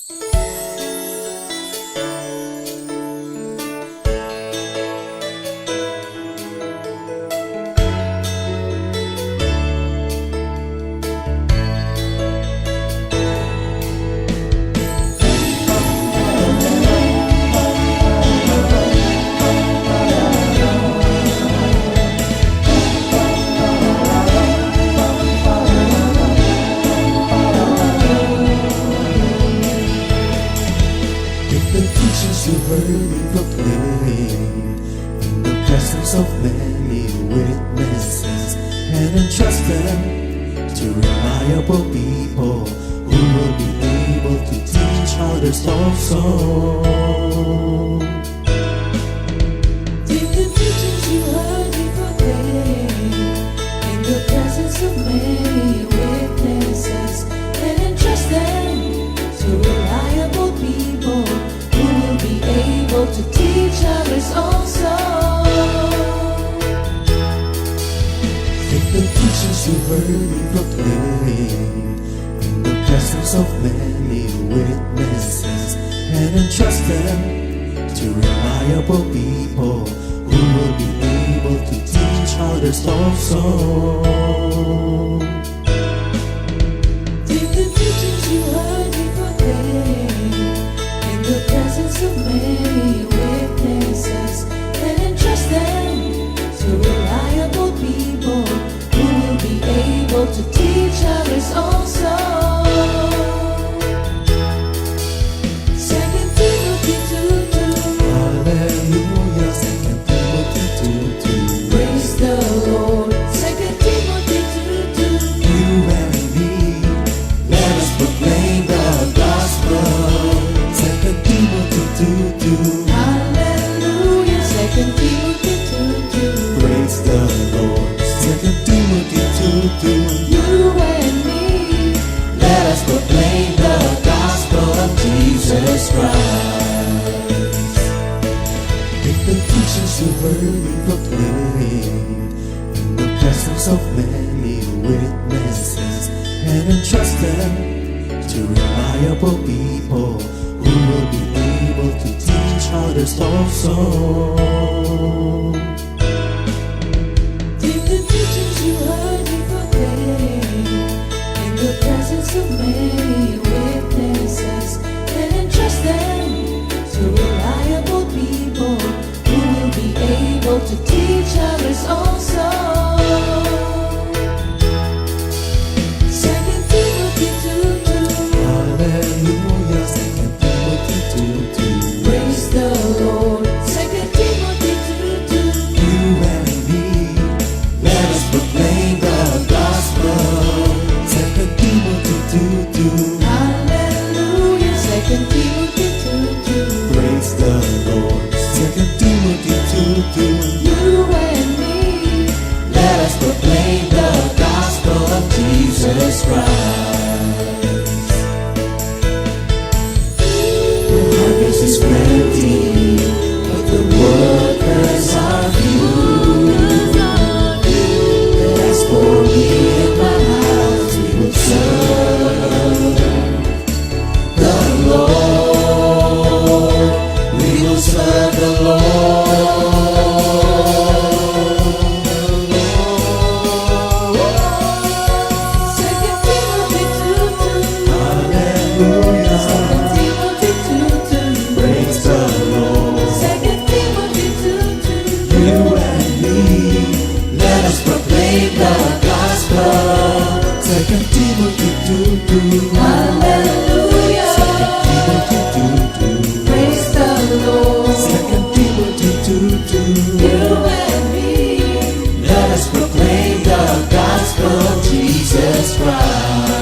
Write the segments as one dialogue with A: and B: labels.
A: The teachings you heard me proclaim in the presence of many witnesses, and entrust them to reliable people who will be able to teach others also.
B: Take the teachings you heard me proclaim in the presence of many witnesses, and entrust them to reliable people who will be able to teach others also.
A: Take the teachings you heard me proclaim in the presence of many witnesses, and entrust them to reliable people who will be able to teach others also.
B: Take the teachings you heard me proclaim in the presence of many witnesses, and entrust them to reliable people who will be able to teach others also. 2 Timothy 2:2.
A: Hallelujah, 2 Timothy 2:2.
B: Praise the Lord. 2 Timothy 2:2.
A: You and me, let us proclaim the gospel. 2 Timothy 2:2.
B: Hallelujah. 2 Timothy 2:2.
A: Praise the Lord. 2 Timothy 2:2.
B: You and me,
A: Let us proclaim the gospel of Jesus Christ. Take the teachings you heard me proclaim in the presence of many witnesses, and entrust them to reliable people who will be able to teach others also.
B: take the teachings you heard me proclaim in the presence of many witnesses, and entrust them to reliable people who will be able to teach others also. 2 Timothy 2:2.
A: Hallelujah, 2 Timothy 2:2.
B: Praise the Lord. 2 Timothy 2:2.
A: You and me, let us proclaim the gospel. 2 Timothy 2:2.
B: Hallelujah. 2 Timothy 2:2.
A: Praise the Lord. 2 Timothy 2:2.
B: You and me,
A: Let us proclaim the gospel of Jesus Christ. The harvest is plenty, but the workers are few. As for me and my house, we will serve the Lord. We will serve the Lord.
B: 2 Timothy 2:2.
A: Hallelujah.
B: 2 Timothy 2:2.
A: Praise the Lord.
B: 2 Timothy 2:2.
A: You and me, let us proclaim the gospel. 2 Timothy 2:2.
B: Hallelujah.
A: 2 Timothy 2:2.
B: Praise the Lord.
A: 2 Timothy 2:2.
B: You and me,
A: Let us proclaim the gospel of Jesus Christ.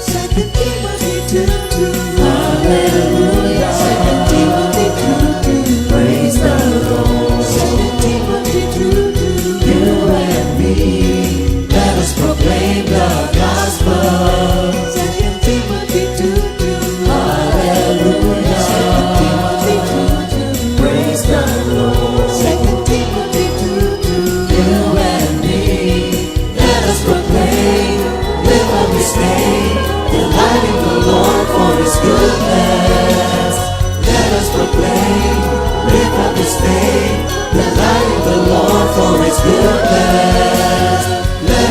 B: 2 Timothy 2:2.
A: Hallelujah.
B: 2 Timothy 2:2.
A: Praise the Lord.
B: 2 Timothy 2:2.
A: You and me, let us proclaim the gospel.
B: 2 Timothy 2:2.
A: Hallelujah.
B: 2 Timothy 2:2.
A: Praise the Lord.
B: 2 Timothy 2:2.
A: You and me, let us proclaim with what we say, the light in the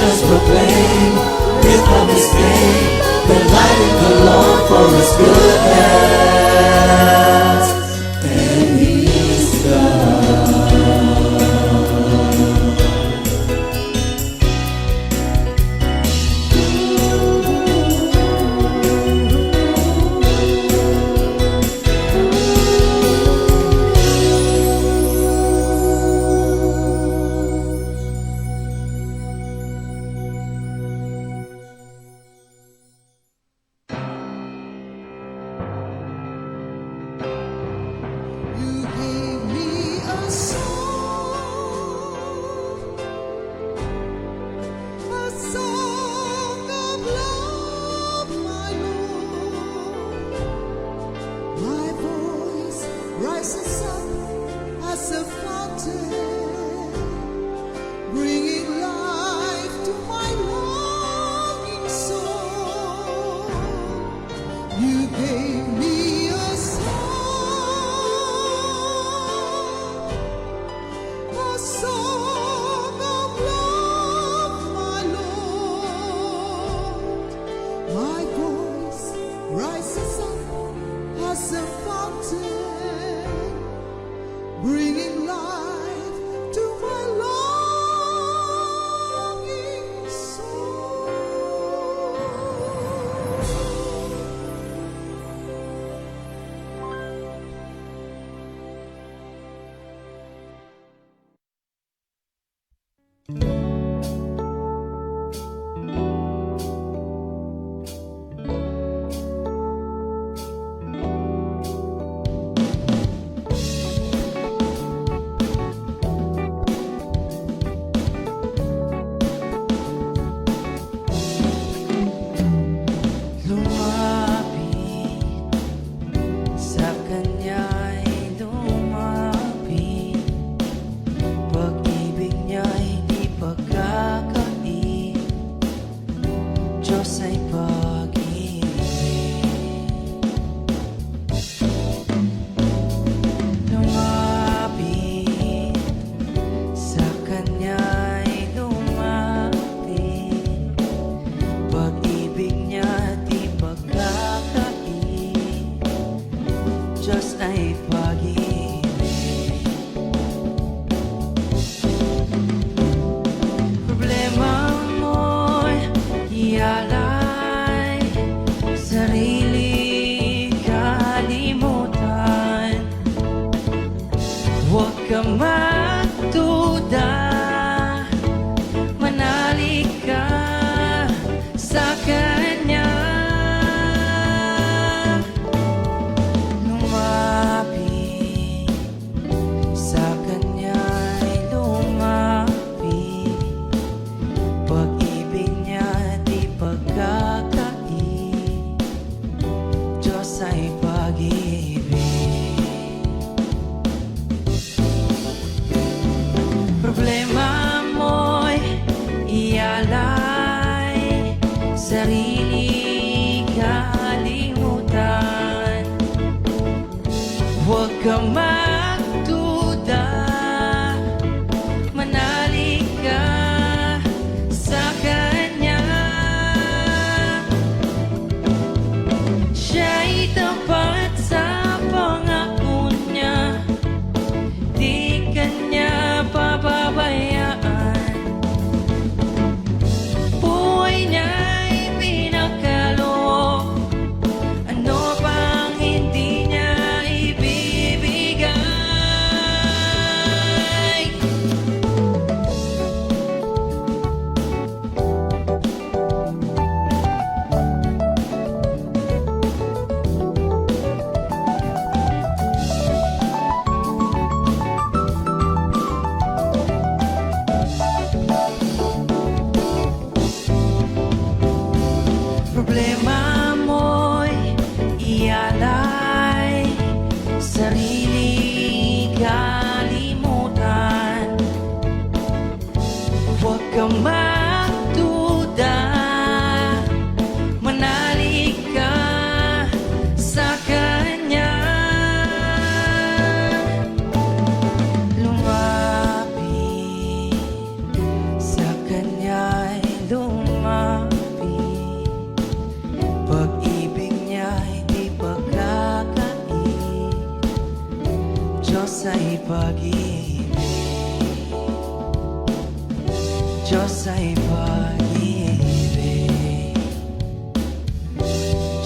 A: us proclaim with all disdain the light in the Lord for His goodness and His love.
C: You gave me a song of love, my Lord. My voice rises up as a fountain, bringing life to my longing soul. You gave me a song of love, my Lord. My voice rises up as a fountain, bringing life to my longing soul.
D: Lumapit sa kanya'y lumapit, pag-ibig niya'y di pagkakait, Diyos ay pag-ibig. Lumapit sa kanya'y lumapit, pag-ibig niya di pagkakait, Diyos ay pag-ibig. Problema mo'y ialay, sarili kalimutan, huwag ka magduda, manalig ka sa Kanya. Lumapit sa Kanya'y lumapit, pag-ibig niya di pagkakait, Diyos ay pag-ibig. Problema mo'y ialay, sarili kalimutan, huwag ka magduda, manalig ka sa Kanya. Siya'y tapat sa pangako niya, di Kanya pababayaan. Buhay niya'y pinakaloob, ano pang hindi niya ibibigay. Problema mo'y ialay, sarili kalimutan, huwag ka magduda, manalig ka sa Kanya. Lumapit sa Kanya'y ay pag-ibig, Diyos ay pag-ibig,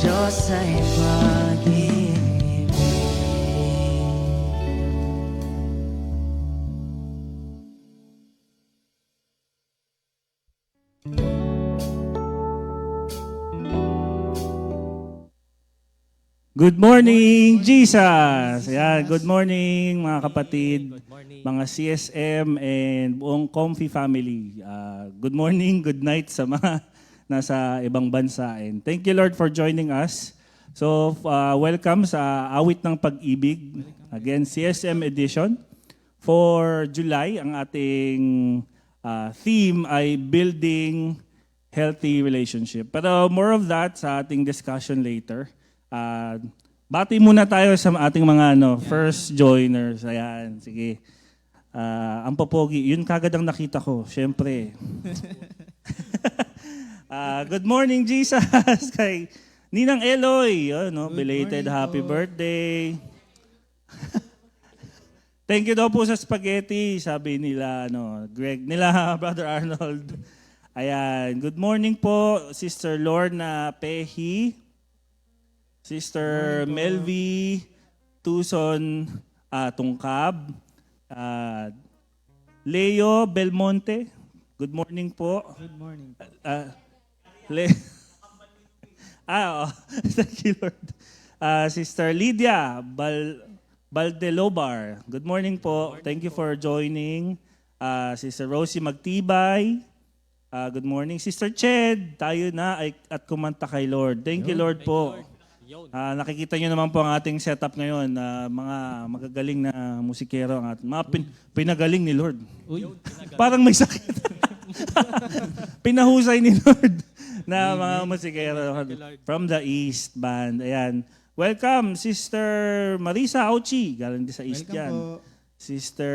D: Diyos ay pag-ibig.
E: Good morning, Jesus! Ayan, good morning mga kapatid, mga CSM and buong Comfy family. Good morning, good night sa mga nasa ibang bansa. And thank you Lord for joining us. So welcome sa Awit ng Pag-ibig. Again, CSM edition. For July, ang ating theme ay Building Healthy Relationship. Pero more of that sa ating discussion later. Bati muna tayo sa ating mga first joiners. Ayan, sige. Ang popogi, yun kagad ang nakita ko, syempre. Good morning, Jesus! Kay Ninang Eloy, belated happy birthday. Thank you daw po sa spaghetti, sabi nila, Greg, nila, Brother Arnold. Ayan, good morning po, Sister Lorna Pehi. Sister Melvi Tucson Tungkab, Leo Belmonte, good morning po.
F: Good morning.
E: Thank you Lord. Sister Lydia Baldelobar, good morning po. Thank you for joining. Sister Rosie Magtibay, good morning. Sister Ched, tayo na at kumanta kay Lord. Thank you Lord po. Nakikita nyo naman po ang ating setup ngayon na mga magagaling na musikero ang ating mga pinagaling ni Lord. Parang may sakit. Pinahusay ni Lord na mga musikero from the East Band. Ayan. Welcome, Sister Marisa Auchi. Galing din sa East yan. Sister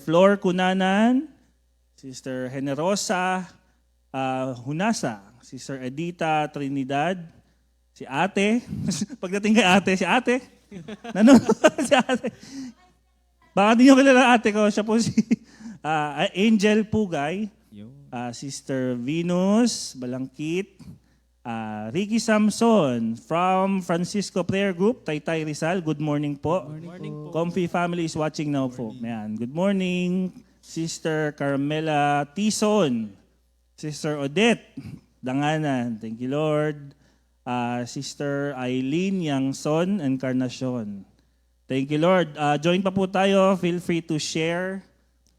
E: Flor Cunanan. Sister Generosa Hunasa. Sister Edita Trinidad. Si ate, pagdating kay ate, si ate, si ate. Baka di nyo kilala ate ko, siya po si Angel Pugay, Sister Venus Balangkit, Ricky Samson from Francisco Prayer Group, Taytay Rizal, good morning po. Comfy family is watching now po. Ayan. Good morning, Sister Carmela Tison, Sister Odette Danganan, thank you Lord. Sister Eileen Yangson Encarnacion. Thank you, Lord. Join pa po tayo. Feel free to share.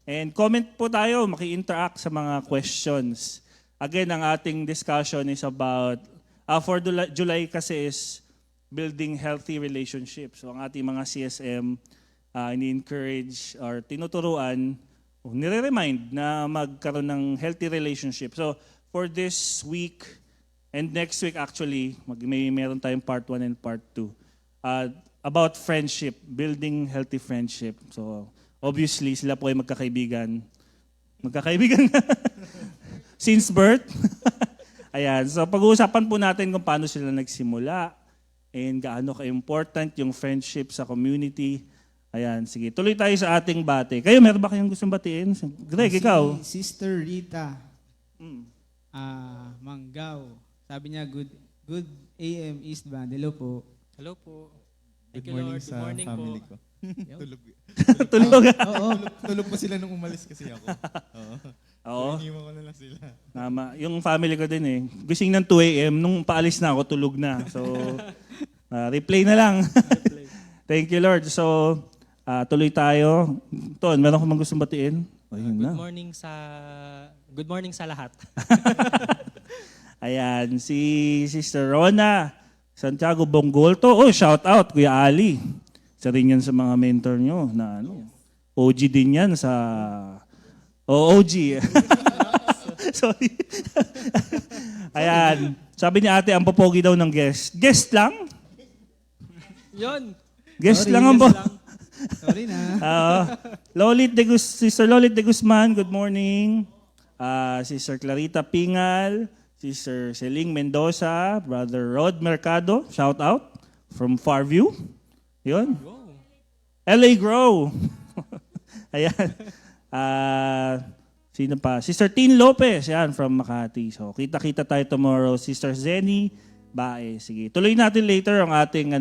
E: And comment po tayo. Maki-interact sa mga questions. Again, ang ating discussion is about, for July kasi is building healthy relationships. So ang ating mga CSM, ini-encourage or tinuturuan, nire-remind na magkaroon ng healthy relationship. So for this week, and next week actually, meron tayong part 1 and part 2 about friendship, building healthy friendship. So obviously, sila po ay magkakaibigan. Magkakaibigan since birth. Ayan, so pag-uusapan po natin kung paano sila nagsimula and gaano ka-important yung friendship sa community. Ayan, sige. Tuloy tayo sa ating bate. Kayo, meron ba kayong gustong batiin? Greg, ikaw?
F: Sister Rita Manggao. Sabi niya, good AM East Band. Hello po.
G: Hello po.
H: Good
G: Thank you,
H: morning
G: Lord.
H: sa
G: Good morning
H: family
G: po.
H: ko. Tulog.
E: Tulog.
H: Tulog pa sila nung umalis kasi ako.
E: Oo.
H: Iniwan ko na lang sila.
E: Tama. Yung family ko din eh. Gising ng 2 a.m. Nung paalis na ako, tulog na. So, replay na lang. Thank you, Lord. So, tuloy tayo. Ton, meron ko mang gustong batiin? Ayun na.
G: Good morning sa lahat.
E: Ayan, si Sister Rona Santiago Bongolto. Oh, shout out, Kuya Ali. Isa rin yan sa mga mentor nyo na OG din yan sa... OG. Sorry. Ayan. Sabi ni ate, ang popogi daw ng guest. Guest lang?
G: Yun.
E: Guest
F: Sorry,
E: lang ang
F: guest Sorry na.
E: Sister Lolit de Guzman, good morning. Sister Clarita Pingal, Sister Celing Mendoza, Brother Rod Mercado, shout out from Farview. Yun. LA Grow. Ayan. Sino pa? Sister Tin Lopez, yan, from Makati. So, kita-kita tayo tomorrow. Sister Zenny Bae. Sige, tuloy natin later ang ating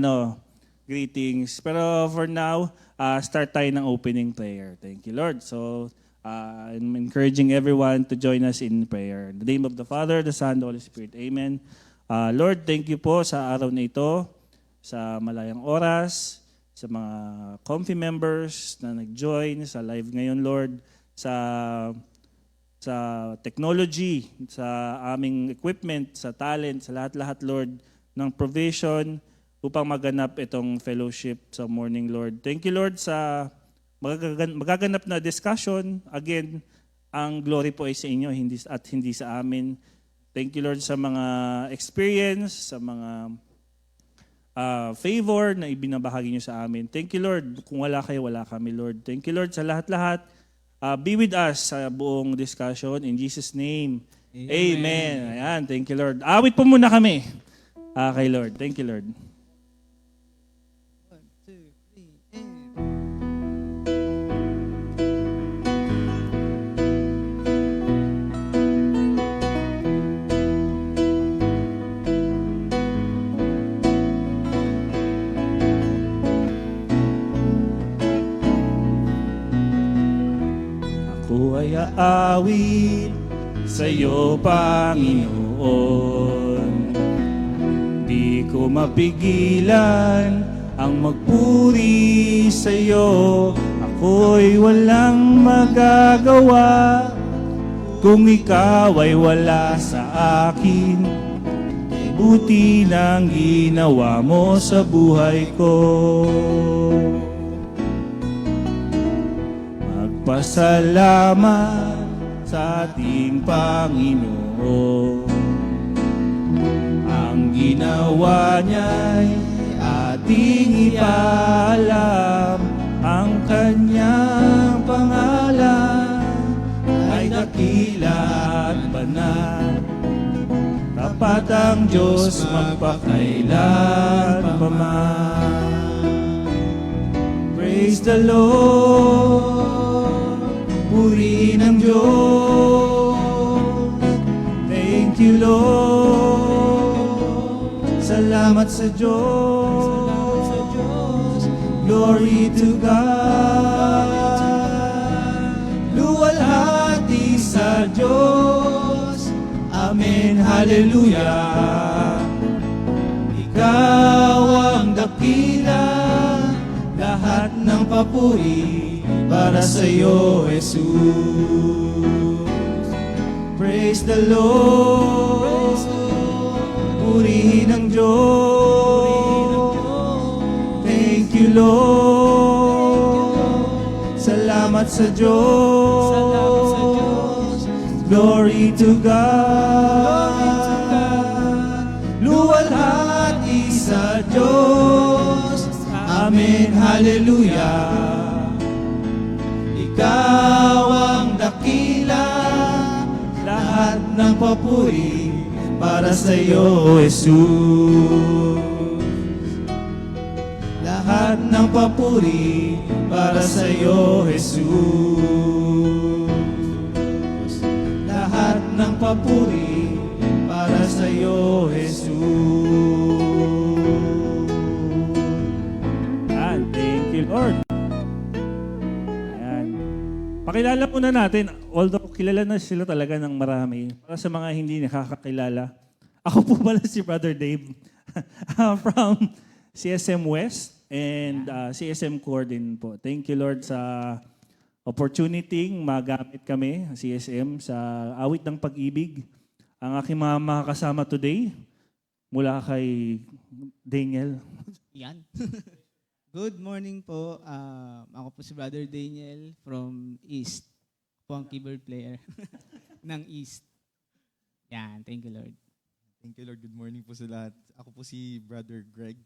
E: greetings. Pero for now, start tayo ng opening prayer. Thank you, Lord. So, I'm encouraging everyone to join us in prayer. In the name of the Father, the Son, the Holy Spirit. Amen. Lord, thank you po sa araw na ito, sa malayang oras, sa mga comfy members na nag-join sa live ngayon, Lord, sa technology, sa aming equipment, sa talent, sa lahat-lahat, Lord, ng provision upang maganap itong fellowship sa morning, Lord. Thank you, Lord, sa magaganap na discussion. Again, ang glory po ay sa inyo at hindi sa amin. Thank you, Lord, sa mga experience, sa mga favor na ibinabahagi nyo sa amin. Thank you, Lord. Kung wala kayo, wala kami, Lord. Thank you, Lord, sa lahat-lahat. Be with us sa buong discussion. In Jesus' name, Amen. Ayan, thank you, Lord. Awit po muna kami kay Lord. Thank you, Lord.
F: 1, 2, 3, and...
E: Ako ay aawit sa iyo, Panginoon. Di ko mapigilan ang magpuri sa iyo. Ako'y walang magagawa kung ikaw ay wala sa akin. Buti nang ginawa mo sa buhay ko. Magpasalamat sa ating Panginoon. Ang ginawa niya'y ating ipaalam. Ang kanyang pangalan ay dakila at banal. Tapat ang Diyos magpakailan pa man. Praise the Lord, purihin ang Diyos. Thank you, Lord. Salamat sa Diyos. Glory to God. Luwalhati sa Diyos. Amen, hallelujah. Ikaw ang dakila, lahat ng papuri para sa iyo, Jesus. Praise the Lord. Purihin ang Diyos. Thank you, Lord. Salamat sa Diyos. Glory to God. Luwalhati sa Diyos. Amen, hallelujah. Ikaw ang dakila, lahat ng papuri para sa iyo, Jesus. Lahat ng papuri para sa iyo, Jesus. Lahat ng papuri para sa iyo, Jesus. Thank you, Lord. Ayan. Pakilala muna natin, although kilala na sila talaga ng marami, para sa mga hindi nakakakilala, ako po pala si Brother Dave from CSM West and CSM Core din po. Thank you, Lord, sa opportunity magamit kami, CSM, sa awit ng pag-ibig. Ang aking mga makakasama today, mula kay Daniel.
F: Yan. Good morning po. Ako po si Brother Daniel from East. Po ang keyboard player ng East. Yan. Thank you, Lord.
H: Thank you, Lord. Good morning po sa lahat. Ako po si Brother Greg.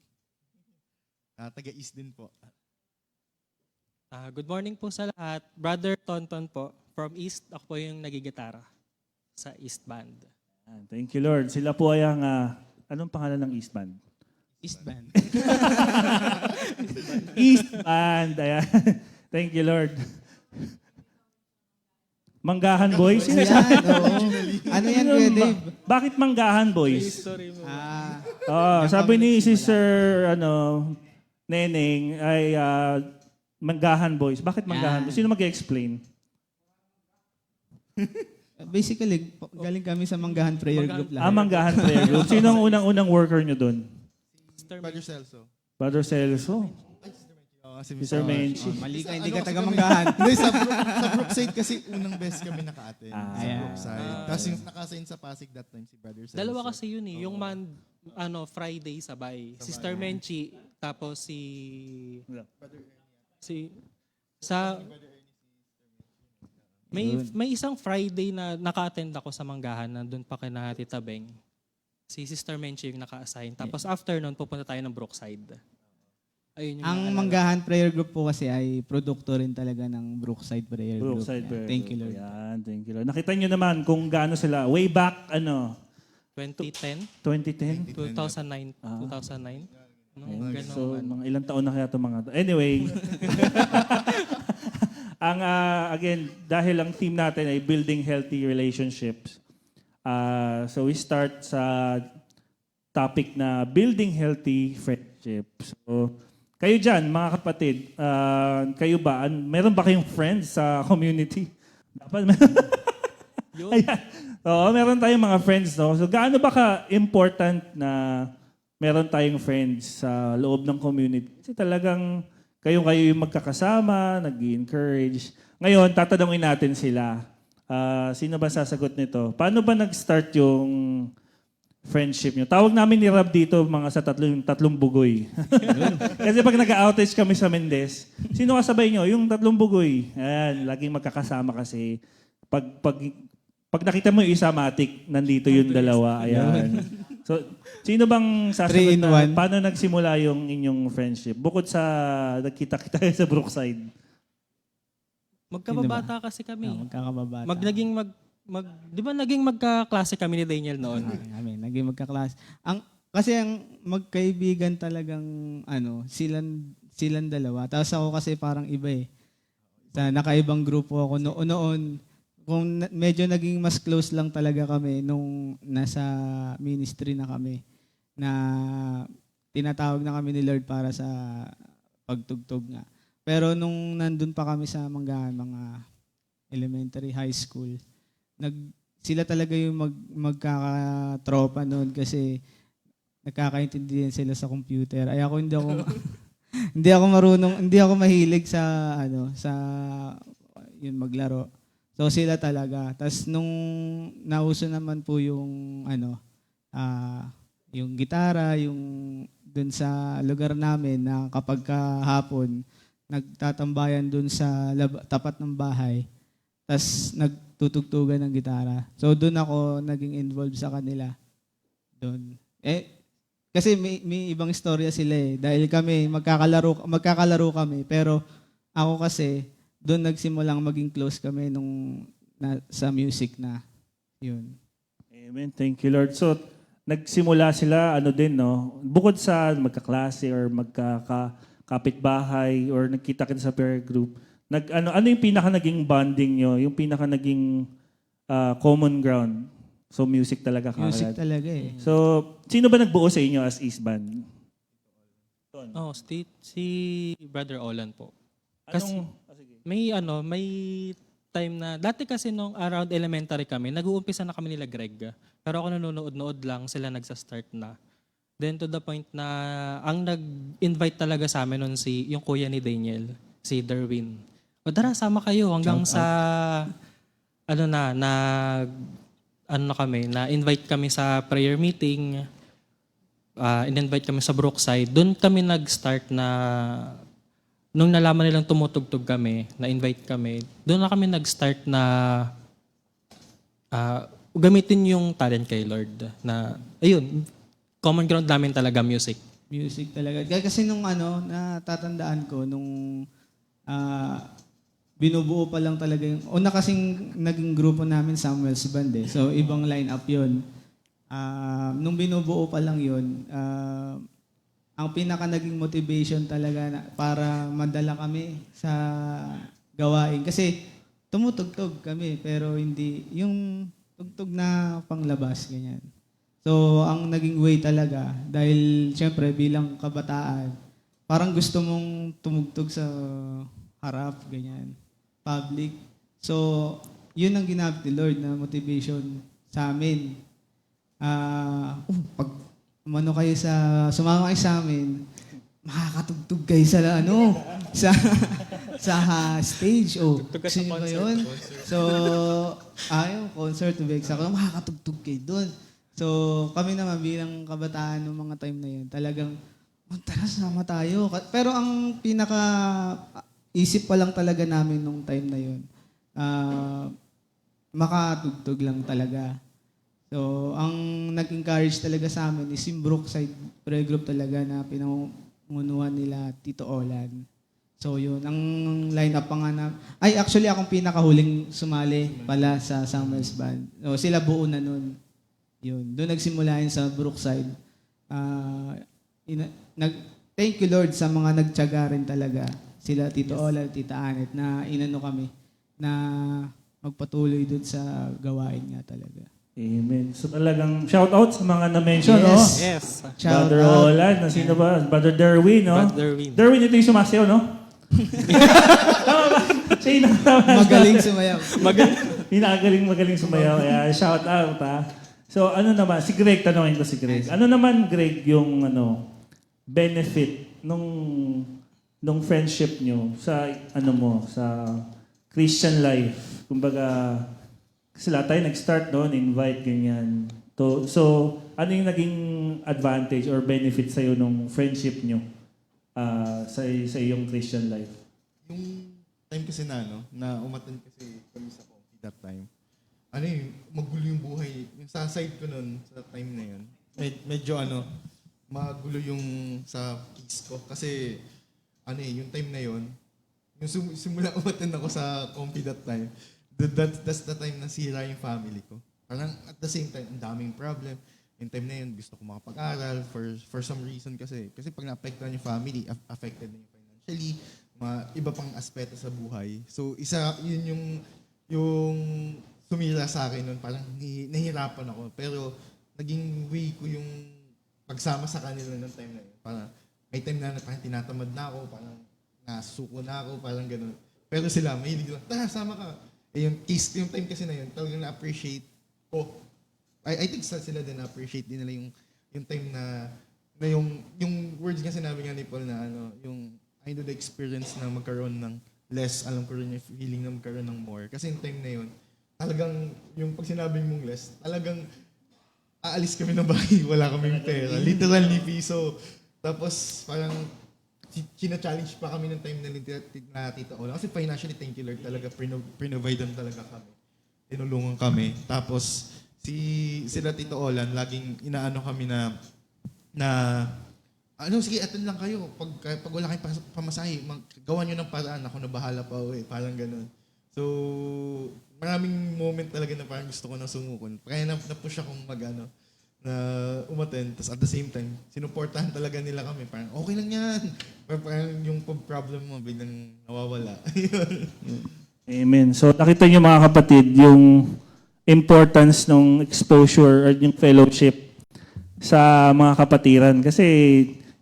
H: Taga-East din po.
G: Good morning po sa lahat. Brother Tonton po, from East. Ako po yung nagigitara sa East Band.
E: Thank you, Lord. Sila po ay ang, anong pangalan ng East Band?
F: East Band.
E: East Band. Ayan. Thank you, Lord. Manggahan Boys?
F: Yan, oo. Ano yan, Kuya Dave?
E: Bakit Manggahan Boys? Sabi ni Sister Neneng ay Manggahan Boys. Bakit Manggahan Boys? Sino mag-explain?
F: Basically, galing kami sa Manggahan Prayer Group lang.
E: Manggahan Prayer Group. Sino ang unang-unang worker nyo doon?
H: Brother Celso.
E: Brother Celso.
H: Si
E: Mr. Menchi.
F: Mali ka, hindi ka taga Manggahan.
H: Hindi, sa Brookside kasi unang best kami naka-attend. Sa
F: Ayan.
H: Brookside. Tapos yung nakasign sa Pasig that time si Brother Celso.
G: Dalawa kasi yun eh. Yung Friday sabay. Sister Menchi, tapos si sa may isang Friday na naka-attend ako sa Manggahan, nandun pa kina Tita Beng. Si Sister Menchi yung naka-assign. Tapos after nun, pupunta tayo ng Brookside. Ayun yung
F: Ang
G: naalala.
F: Manggahan Prayer Group po kasi ay produkto rin talaga ng Brookside Prayer Group.
E: Brookside Prayer
F: Thank you,
E: Group.
F: Lord.
E: Ayan, thank you, Lord. Nakita nyo naman kung gaano sila. Way back,
G: 2010,
E: 2010?
G: 2009, 2009. No, ganun,
E: So, mga ilang taon na kaya itong mga to. Anyway, again, dahil ang team natin ay building healthy relationships. So we start sa topic na building healthy friendships. So, kayo dyan, mga kapatid, kayo ba, meron ba kayong friends sa community? Dapat meron. Ayan. Oo, meron tayong mga friends, no? So, gaano ba ka-important na meron tayong friends sa loob ng community? Kasi talagang kayo yung magkakasama, nag-encourage. Ngayon, tatanungin natin sila. Sino ba sasagot nito? Paano ba nag-start yung friendship nyo? Tawag namin ni Rob dito mga sa tatlong bugoy. Kasi pag nag-outage kami sa Mendez, sino kasabay nyo? Yung tatlong bugoy. Ayan, laging magkakasama kasi. Pag nakita mo yung isa, matik, nandito yung dalawa. Ayan. So, sino bang sasagot na
F: 3-in-1?
E: paano nagsimula yung inyong friendship? Bukod sa nagkita-kita kayo sa Brookside.
G: Magkababata kasi kami.
F: Magkakababata.
G: Di ba naging magkaklase kami ni Daniel noon?
F: Kami, naging magkaklas. Kasi ang magkaibigan talagang silang dalawa. Tapos ako kasi parang iba eh. Nakaibang grupo ako noon. Kung medyo naging mas close lang talaga kami nung nasa ministry na kami. Na tinatawag na kami ni Lord para sa pagtugtog nga. Pero nung nandun pa kami sa Manggahan, mga elementary, high school, sila talaga yung magkakatropa noon kasi nagkakaintindihan sila sa computer. Ay ako hindi ako marunong, hindi ako mahilig sa yun maglaro. So sila talaga. Tapos nung nauso naman po yung yung gitara, yung dun sa lugar namin na kapag kahapon nagtatambayan dun sa tapat ng bahay. Tapos nagtutugtugan ng gitara. So doon ako naging involved sa kanila. Doon. Kasi may ibang istorya sila eh. Dahil kami magkakalaro kami, pero ako kasi doon nagsimulang maging close kami sa music na yun.
E: Amen. Thank you, Lord. So, nagsimula sila, no? Bukod sa magkaklase or magkakapitbahay or nagkita-kita sa prayer group, ano yung pinaka naging bonding nyo? Yung pinaka naging common ground? So, music talaga kagad.
F: Music talaga eh.
E: So, sino ba nagbuo sa inyo as East Band?
G: Si Brother Olan po. Kasi may time na, dati kasi nung around elementary kami, nag-uumpisa na kami nila Greg. Pero ako nanonood-nood lang, sila nagsa-start na. Then to the point na, ang nag-invite talaga sa amin nun yung kuya ni Daniel, si Derwin. O tara, sama kayo hanggang sa, na-invite kami sa prayer meeting, in-invite kami sa Brookside. Doon kami nag-start na, nung nalaman nilang tumutugtog kami, na-invite kami, doon na kami nag-start na gamitin yung talent kay Lord. Na, ayun, common ground namin talaga, music.
F: Music talaga. Kasi nung natatandaan ko, nung binubuo pa lang talaga yung, una kasing naging grupo namin Samuel's Band eh. So, ibang line-up yun. Nung binubuo pa lang yun, ang pinaka naging motivation talaga para madala kami sa gawain. Kasi tumutugtog kami pero hindi yung tugtog na panglabas, ganyan. So, ang naging way talaga, dahil syempre bilang kabataan, parang gusto mong tumugtog sa harap, ganyan, public. So, yun ang ginamit ni Lord na motivation sa amin. Pag sumama kayo sa amin, makakatugtog kayo sa sa stage. Gusto niyo ba yun? So, yung concert to be exact, makakatugtog kayo doon. So, kami naman bilang kabataan ng mga time na yun, talagang, tara, sama tayo. Pero ang isip pa lang talaga namin nung time na yun, makatugtog lang talaga. So, ang nag-encourage talaga sa amin is yung Brookside prayer group talaga na pinangunuhan nila Tito Olan. So, yun. Ang line-up pa nga actually, akong pinakahuling sumali pala sa Samuel's Band. So, sila buo na nun. Yun. Doon nagsimula yun sa Brookside. Thank you, Lord, sa mga nagtiyaga rin talaga. Sila Tito Olan, Tita Anet, na inano kami na magpatuloy doon sa gawain nga talaga.
E: Amen. So talagang shout out sa mga na-mention,
F: Yes.
E: no?
G: Yes.
F: Shout
E: Brother
F: out.
E: Olan, sino ba? Brother Derwin, no?
G: Brother Derwin.
E: Derwin, ito yung sumasayaw, no? Tama ba? Siya yung nakatawa.
F: Magaling sumayaw.
E: Magaling sumayaw. Kaya shout out, ha? So ano naman, si Greg, tanongin ko si Greg. Ano naman, Greg, yung benefit nung friendship nyo sa sa Christian life? Kumbaga, kasi lahat tayo nag-start doon, invite, ganyan. So, ano yung naging advantage or benefit sa'yo nung friendship nyo sa iyong Christian life?
H: Yung time kasi na umatan kasi kami sa coffee that time, magulo yung buhay. Yung sa side ko nun, sa time na yun, medyo magulo yung sa kids ko. Kasi, yung time na yun, yung simula umatan ako sa coffee that time, that's the time na sira yung family ko. Parang at the same time, ang daming problem. Yung time na yun, gusto ko makapag-aral for some reason kasi pag na-apektuhan yung family, affected na yung financially, mga iba pang aspeto sa buhay. So, yun yung sumira sa akin nun, parang nahihirapan ako. Pero naging way ko yung pagsama sa kanila ng time na yun. Parang may time na parang tinatamad na ako, parang nasuko na ako, parang gano'n. Pero sila, mahilig lang, tara, sama ka. Yung time kasi na yun, talagang na-appreciate ko. I think sila din na-appreciate din nila yung time na yung words nga sinabi nga ni Paul na yung I know the experience na magkaroon ng less, alam ko rin yung feeling na magkaroon ng more. Kasi yung time na yun, talagang yung pag sinabing mong less, talagang aalis kami ng bahay, wala kaming pera. Literally piso. Tapos parang china-challenge pa kami ng time na Tita Ola. Kasi financially, thank you Lord, talaga pinovidean talaga kami. Tinulungan kami. Tapos sila Tito Olan, laging inaano kami na sige, attend lang kayo. Pag wala kayong pamasahe, gawa nyo ng paraan. Ako na bahala pa uwi. Parang ganun. So, maraming moment talaga na parang gusto ko na sumukon. Kaya na-push akong na umattend. Tapos at the same time, sinuportahan talaga nila kami. Parang, okay lang yan. Parang yung problem mo, biglang nawawala.
E: Amen. So, nakita niyo mga kapatid, yung importance ng exposure or yung fellowship sa mga kapatiran. Kasi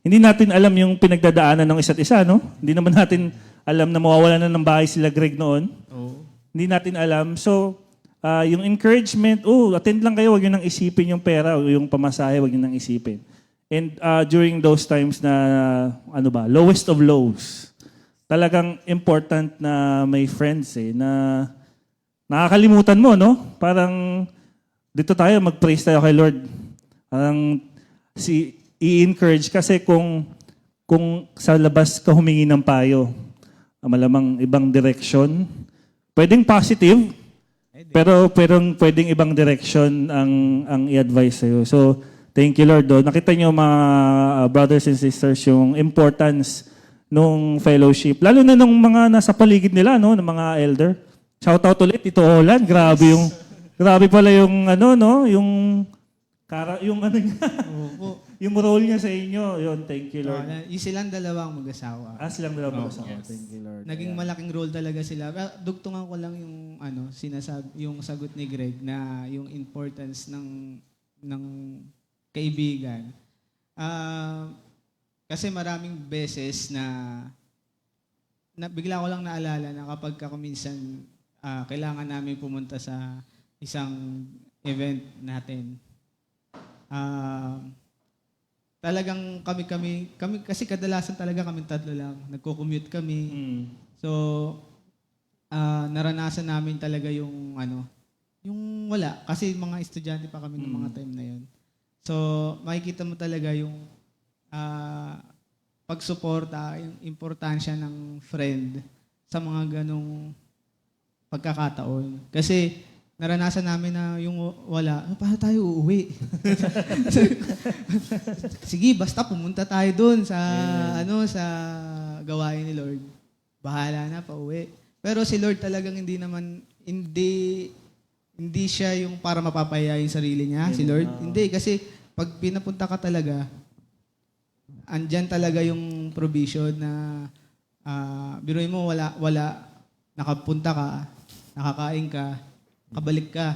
E: hindi natin alam yung pinagdadaanan ng isa't isa, no? Hindi naman natin alam na mawawala na ng bahay sila Greg noon.
H: Oo.
E: Hindi natin alam. So, yung encouragement, attend lang kayo, wag nyo nang isipin yung pera o yung pamasahe, wag nyo nang isipin. And during those times na, lowest of lows, talagang important na may friends na nakakalimutan mo, no? Parang dito tayo, mag-praise tayo kay Lord. Parang i-encourage kasi kung sa labas ka humingi ng payo, malamang ibang direction. Pwedeng positive, pero pwedeng ibang direction ang i-advise sa'yo. So, thank you Lord. Nakita niyo mga brothers and sisters yung importance nung fellowship. Lalo na nung mga nasa paligid nila, no, ng mga elder. Shout out ulit, Tito Olan. Grabe pala yung yung yung ano niya,
F: Opo.
E: yung role niya sa inyo, yun, thank you, Lord.
F: Yung silang dalawang mag-asawa.
E: Silang dalawa
F: Oh,
E: sa
F: yes.
E: Thank you, Lord.
F: Naging
E: Ayan.
F: malaking role talaga sila. Dugtungan ko lang yung yung sagot ni Greg na yung importance ng kaibigan. Kasi maraming beses na bigla ko lang naalala na kapag minsan kailangan namin pumunta sa isang event natin. Talagang kami kasi kadalasan talaga kami tatlo lang. Nagko-commute kami. So, naranasan namin talaga yung yung wala. Kasi mga estudyante pa kami ng mga time na yun. So, makikita mo talaga yung pagsuporta, yung importansya ng friend sa mga ganong pagkakataon. Kasi, naranasan namin na yung wala, paano tayo uuwi? Sige, basta pumunta tayo doon sa sa gawain ni Lord. Bahala na pauwi. Pero si Lord talagang hindi siya yung para mapapaya yung sarili niya, si Lord. Hindi, kasi pag pinapunta ka talaga, andyan talaga yung provision na biruin mo wala, nakapunta ka, nakakain ka, kabalik ka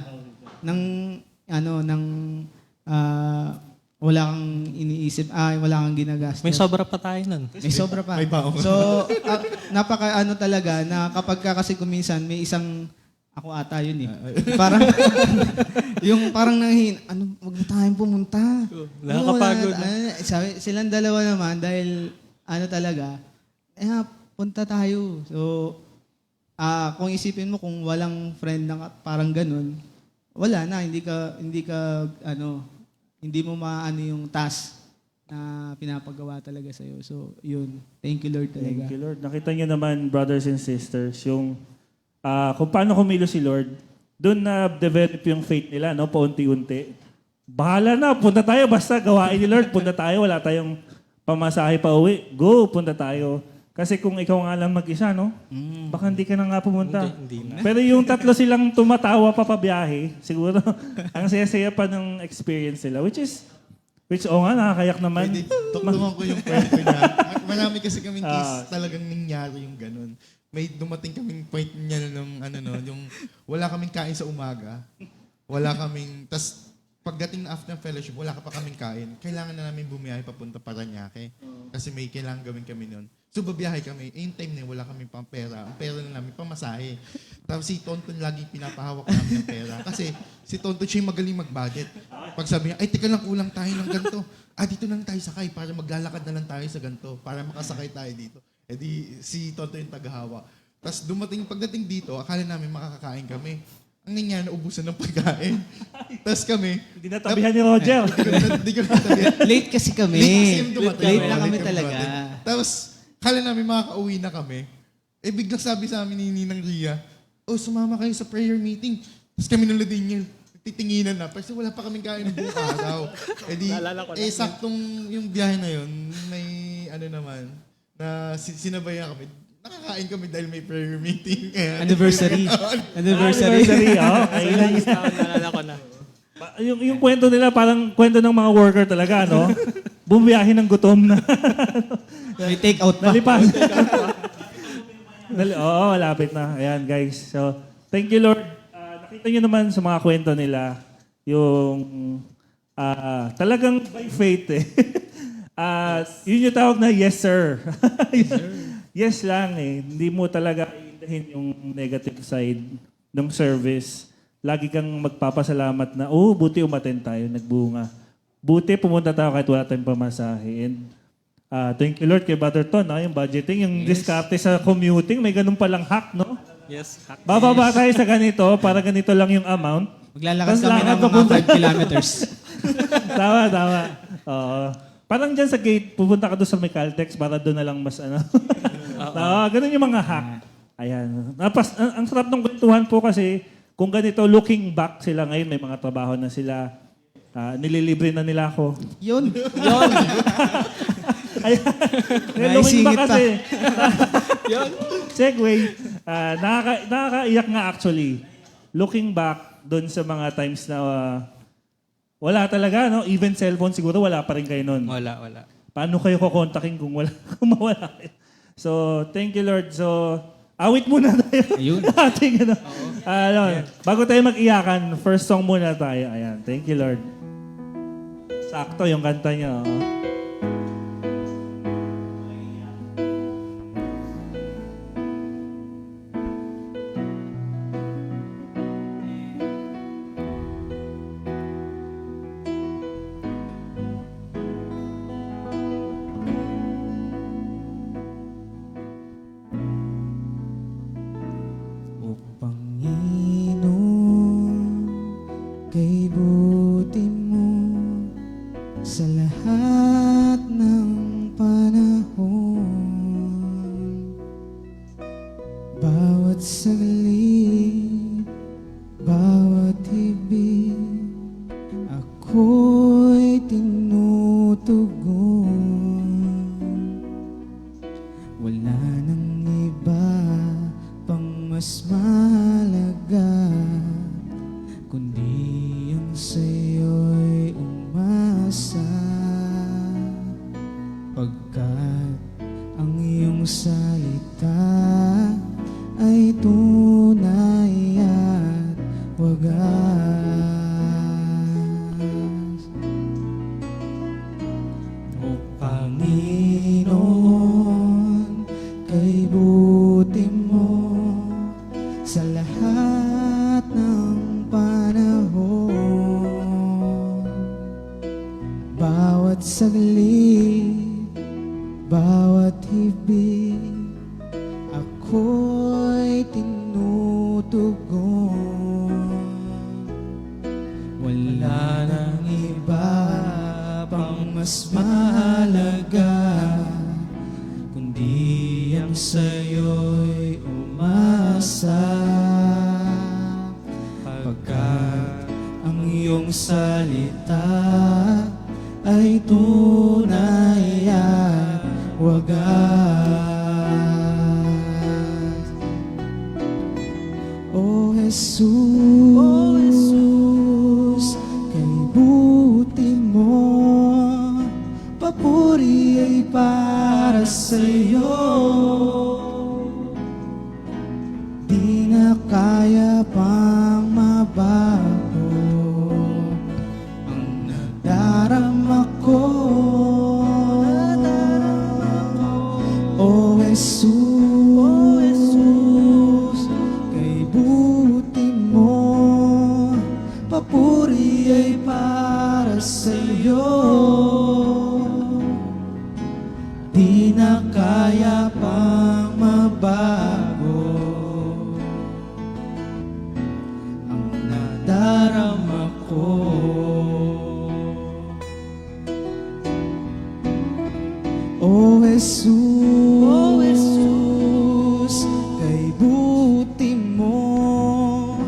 F: wala kang iniisip, wala kang ginagastos.
G: May sobra pa tayo nun.
F: May sobra pa.
H: May baon.
F: So, napaka talaga na kapag ka kasi kuminsan may isang ako ata yun parang yung parang wag na tayong pumunta.
G: Nakakapagod.
F: Sabi, silang dalawa naman dahil talaga, punta tayo. So, kung isipin mo kung walang friend na parang ganun, wala na, hindi mo maano yung task na pinapagawa talaga sa'yo. So, yun. Thank you, Lord talaga.
E: Thank you, Lord. Nakita niyo naman, brothers and sisters, yung kung paano kumilos si Lord, doon na develop yung faith nila, no? Paunti-unti. Bahala na, punta tayo, basta gawain ni Lord, punta tayo, wala tayong pamasahe pa uwi. Go, punta tayo. Kasi kung ikaw nga lang mag-isa, no? Baka hindi ka na nga pumunta.
G: Hindi na.
E: Pero yung tatlo silang tumatawa pa pabiyahe, siguro, ang saya-saya pa ng experience nila. Which, nga, nakakayak naman.
H: Pwede, tuktungan ko yung kwento niya. Marami kasi kaming case talagang nangyari yung ganun. May dumating kaming point niya yung wala kaming kain sa umaga. Wala kaming, tas pagdating na after fellowship, wala ka pa kaming kain. Kailangan na namin bumiyahe papunta Paranaque. Kasi may kailangan gawin kami nun. So, babiyahe kami. In time na wala kaming pang pera. Ang pera na namin, pamasahe. Tapos si Tonton lagi pinapahawak namin ng pera. Kasi si Tonton siya yung magaling mag-budget. Pag sabi niya, teka lang, kulang tayo ng ganito. Dito lang tayo sakay para maglalakad na lang tayo sa ganito. Para makasakay tayo dito. Si Tonton yung tagahawak. Tapos pagdating dito, akala namin makakakain kami. Ang nangyari, naubusan ng pagkain. Tapos kami,
E: Hindi natabihan ni Roger.
H: Hindi ko natabihan.
F: Late kasi kami.
H: Late kasi yung dumating.
F: Late na kami
H: Late
F: talaga.
H: dumating. Tapos, kala namin makakauwi na kami. Biglang sabi sa amin ni Ninang Ria, sumama kayo sa prayer meeting. Tapos kami nung Ladiniel, titinginan na. Kasi wala pa kaming kain ng buong araw. Saktong yung biyahe na yun, may naman, na sinabayan kami. Nakakain kami dahil may prayer meeting.
F: Anniversary.
E: Anniversary, okay.
G: Naalala ko na.
E: Yung kwento nila, parang kwento ng mga worker talaga, no? Bumiyahe ng gutom na.
F: May take out pa.
E: Nalipas. Malapit na. Ayan, guys. So, thank you, Lord. Nakita nyo naman sa mga kwento nila, yung talagang by faith, yun yung tawag na yes, sir. Yes lang Hindi mo talaga iindahin yung negative side ng service. Lagi kang magpapasalamat na, buti umattend tayo, nagbunga. Buti pumunta tayo kahit wala tayong pamasahe. And thank you Lord kay Brother Ton, yung budgeting, yung diskarte sa commuting, may ganun palang hack, no?
G: Yes.
E: Bababa tayo sa ganito, para ganito lang yung amount.
F: Maglalakad
E: Tapos
F: kami
E: lakad
F: ng mga
E: papunta.
F: 5 kilometers.
E: Tama. Oo. Parang dyan sa gate, pupunta ka doon sa may Caltex para doon na lang mas ganun yung mga hack. Ayan. Ang sarap ng kwentuhan po kasi kung ganito, looking back sila ngayon, may mga trabaho na sila. Nililibre na nila ako.
F: Yun.
E: Ayan. Looking back
F: Naisingit pa.
E: kasi. Segway. Nakakaiyak nga actually. Looking back doon sa mga times na Wala talaga, no? Even cellphone siguro, wala pa rin kayo nun.
G: Wala.
E: Paano kayo kukontakin kung wala, kung mawala kayo? So, thank you, Lord. So, awit muna tayo.
F: Ayun.
E: Ating, bago tayo mag-iyakan, first song muna tayo. Ayan, thank you, Lord. Sakto yung kanta niya. Oh.
F: O Panginoon, kay buti mo sa lahat ng panahon. Bawat saglit, bawat hibig, ako'y tinutugon. Wala nang iba pang mas mahalaga, kundi ang sa'yo'y umasa. Pagkat ang iyong salita ay tunay at wagas. O Panginoon, kay buti mo sa lahat ng panahon. Bawat saglit, bawat hibig, ako'y tinutugon. Wala nang iba pang mas mahalaga, kundi ang sa'yo'y umasa. Pagkat ang iyong salita ay tunay at wagas. O Jesus, kay buti mo, papuri ay para sa'yo. Di na kaya pang mabago ang nadarama ko. O Jesus, kay buti mo, papuri ay para sa'yo. Di na kaya pang mabago ang nadarama ko. O Jesus, kay buti mo,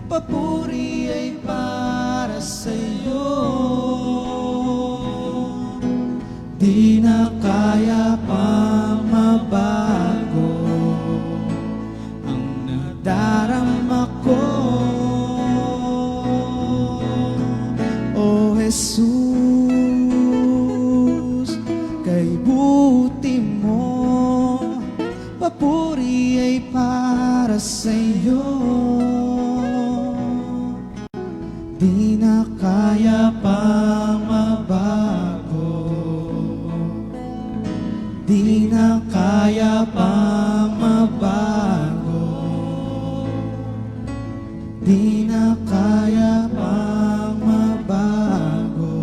F: papuri ay para sa'yo. Di na kaya pang mabago ang nadarama ko. O Jesus, kay buti mo, papuri ay para sa'yo. Di na kaya pang mabago, di na kaya pang mabago, di na kaya pang mabago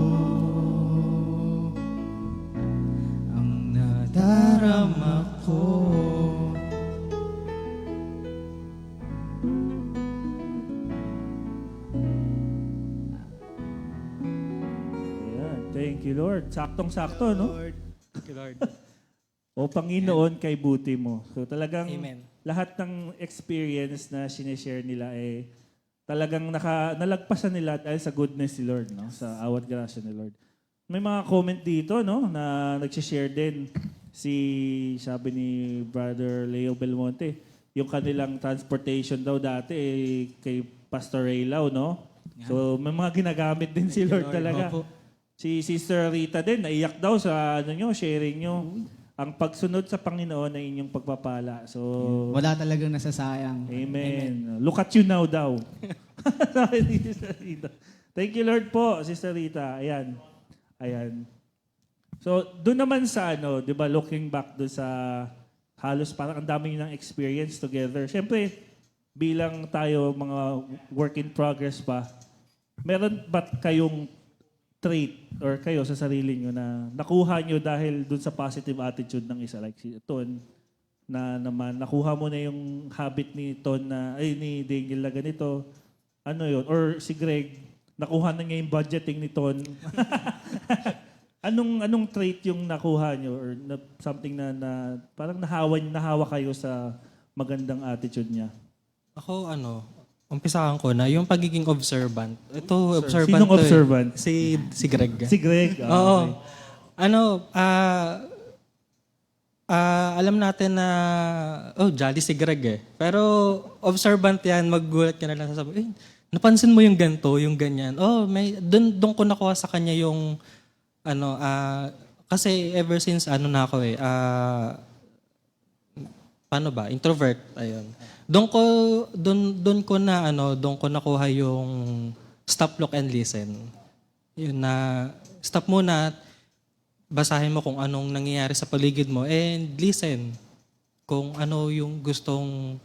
F: ang nadarama ko.
E: Ayan, thank you, Lord. Saktong-sakto, no?
G: Thank you, Lord.
E: O Panginoon, kay buti mo. So talagang
G: Amen.
E: lahat ng experience na sinishare nila ay talagang nalagpasan nila dahil sa goodness ni Lord, no? Sa awat grasya ni Lord. May mga comment dito, no? Na nagsishare din. Sabi ni Brother Leo Belmonte, yung kanilang transportation daw dati kay Pastor Ray Lau, no? So may mga ginagamit din si Lord talaga.
F: Opo.
E: Si Sister Rita din, naiyak daw sa sharing nyo. Ang pagsunod sa Panginoon ay inyong pagpapala. So,
F: Wala talagang nasasayang.
E: Amen. Look at you now daw. Sabi ni Sister Rita. Thank you, Lord po, Sister Rita. Ayan. Ayan. So, doon naman sa di ba, looking back doon sa halos parang ang dami ng experience together. Siyempre, bilang tayo mga work in progress pa, meron ba kayong trait or kayo sa sarili nyo na nakuha nyo dahil dun sa positive attitude ng isa? Like si Ton, na naman, nakuha mo na yung habit ni Ton ni Daniel na ganito. Ano yun? Or si Greg, nakuha na niya yung budgeting ni Ton. Anong trait yung nakuha nyo or something na parang nahawa kayo sa magandang attitude niya?
G: Ako umpisahan ko na yung pagiging observant. Ito, observant
E: Sinong
G: to eh.
E: observant?
G: Si Greg.
E: Si Greg.
G: Oo.
E: Okay.
G: Alam natin na, jolly si Greg eh. Pero observant yan, maggulat ka na lang sasabi, napansin mo yung ganito, yung ganyan. Doon ko nakuha sa kanya yung, kasi ever since, na ako eh, paano ba? Introvert, ayun. Doon ko nakuha yung stop, look, and listen. Yun na, stop muna, basahin mo kung anong nangyayari sa paligid mo, and listen kung ano yung gustong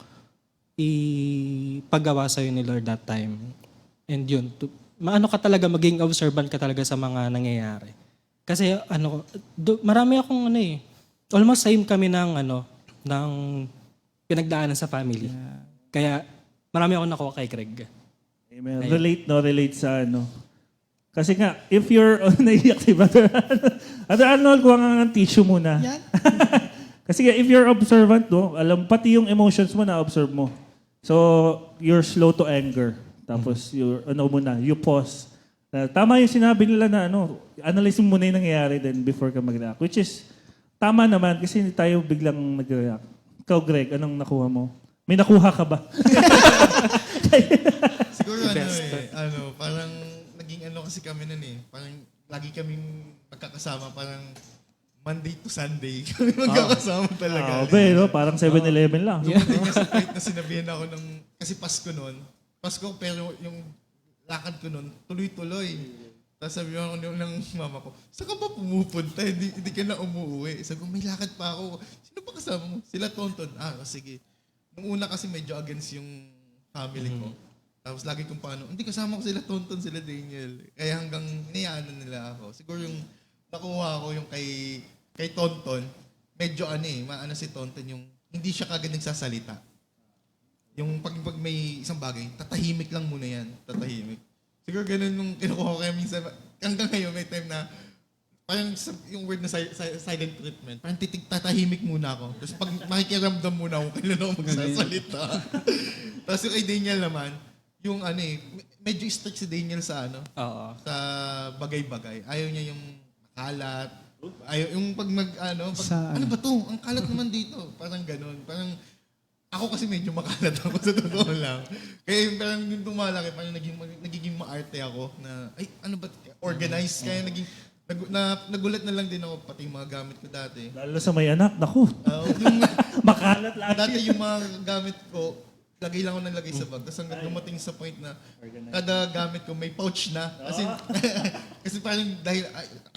G: ipagawa sa'yo ni Lord that time. And yun, maano ka talaga, maging observant ka talaga sa mga nangyayari. Kasi marami akong almost same kami ng pinagdaanan sa family. Kaya marami akong nakuha kay Greg.
E: Amen. Relate sa Kasi nga, if you're, naiyak si Brother Arnold, kuha nga ng tissue muna.
C: Yan.
E: Kasi nga, if you're observant, alam, pati yung emotions mo na-observe mo. So, you're slow to anger. Tapos, you pause. Tama yung sinabi nila na, analyze mo muna yung nangyayari then before ka mag-react. Which is, tama naman kasi hindi tayo biglang nag-react. Ikaw, Greg, anong nakuha mo? May nakuha ka ba?
H: Siguro parang naging kasi kami nun eh. Parang lagi kaming magkakasama, parang Monday to Sunday kami magkakasama talaga.
E: Parang 7-Eleven lang.
H: Dumating nga sa point na sinabihan ako kasi Pasko nun. Pasko, pero yung lakad ko nun, tuloy-tuloy. Tapos sabi ko ng mama ko, saan ka ba pumupunta? Hindi ka na umuwi. Sabi ko, may lakad pa ako. Sino pa kasama mo? Sila Tonton. Sige. Nung una kasi medyo against yung family ko. Tapos lagi kong hindi kasama ko sila Tonton, sila Daniel. Kaya hanggang inayaanan nila ako. Siguro yung nakuha ko yung kay Tonton, medyo maano si Tonton yung hindi siya kagad nagsasalita. Yung pag may isang bagay, tatahimik lang muna yan. Tatahimik. Siguro ganun nung kinukuha ko kaya minsan, hanggang ngayon may time na parang yung word na silent treatment, parang tatahimik muna ako. Tapos pag makikiramdam muna ako, kailan ako magsasalita. Tapos yung kay Daniel naman, yung medyo strict si Daniel sa sa bagay-bagay. Ayaw niya yung makalat. Ayaw yung pag ano ba to? Ang kalat naman dito. Parang ganun. Parang ako kasi medyo makalat ako sa totoo lang. Kaya parang yung tumalaki, parang nagiging maarte ako na, ano ba, organized. Kaya nagulat na lang din ako, pati yung mga gamit ko dati.
E: Lalo sa may anak, naku. Makalat lagi.
H: Dati yung mga gamit ko, lagay lang ako ng lagay sa bag. Tapos hanggang dumating sa point na kada gamit ko may pouch na. Kasi parang dahil,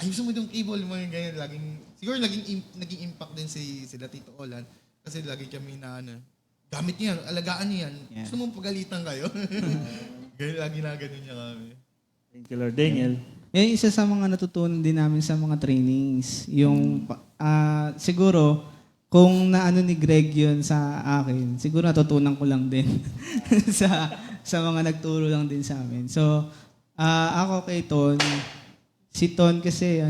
H: ayusin mo yung cable, yung mga ganyan, siguro naging impact din sila Tito Olan. Kasi lagi kami na gamit niyo yan, alagaan niyo yan.
F: Yeah.
H: Gusto mong pagalitan kayo? Lagi na ganun niya kami.
E: Thank you, Lord. Daniel.
F: Yung isa sa mga natutunan din namin sa mga trainings, yung siguro, kung naano ni Greg yun sa akin, siguro natutunan ko lang din sa mga nagturo lang din sa amin. So, ako kay Ton, si Ton kasi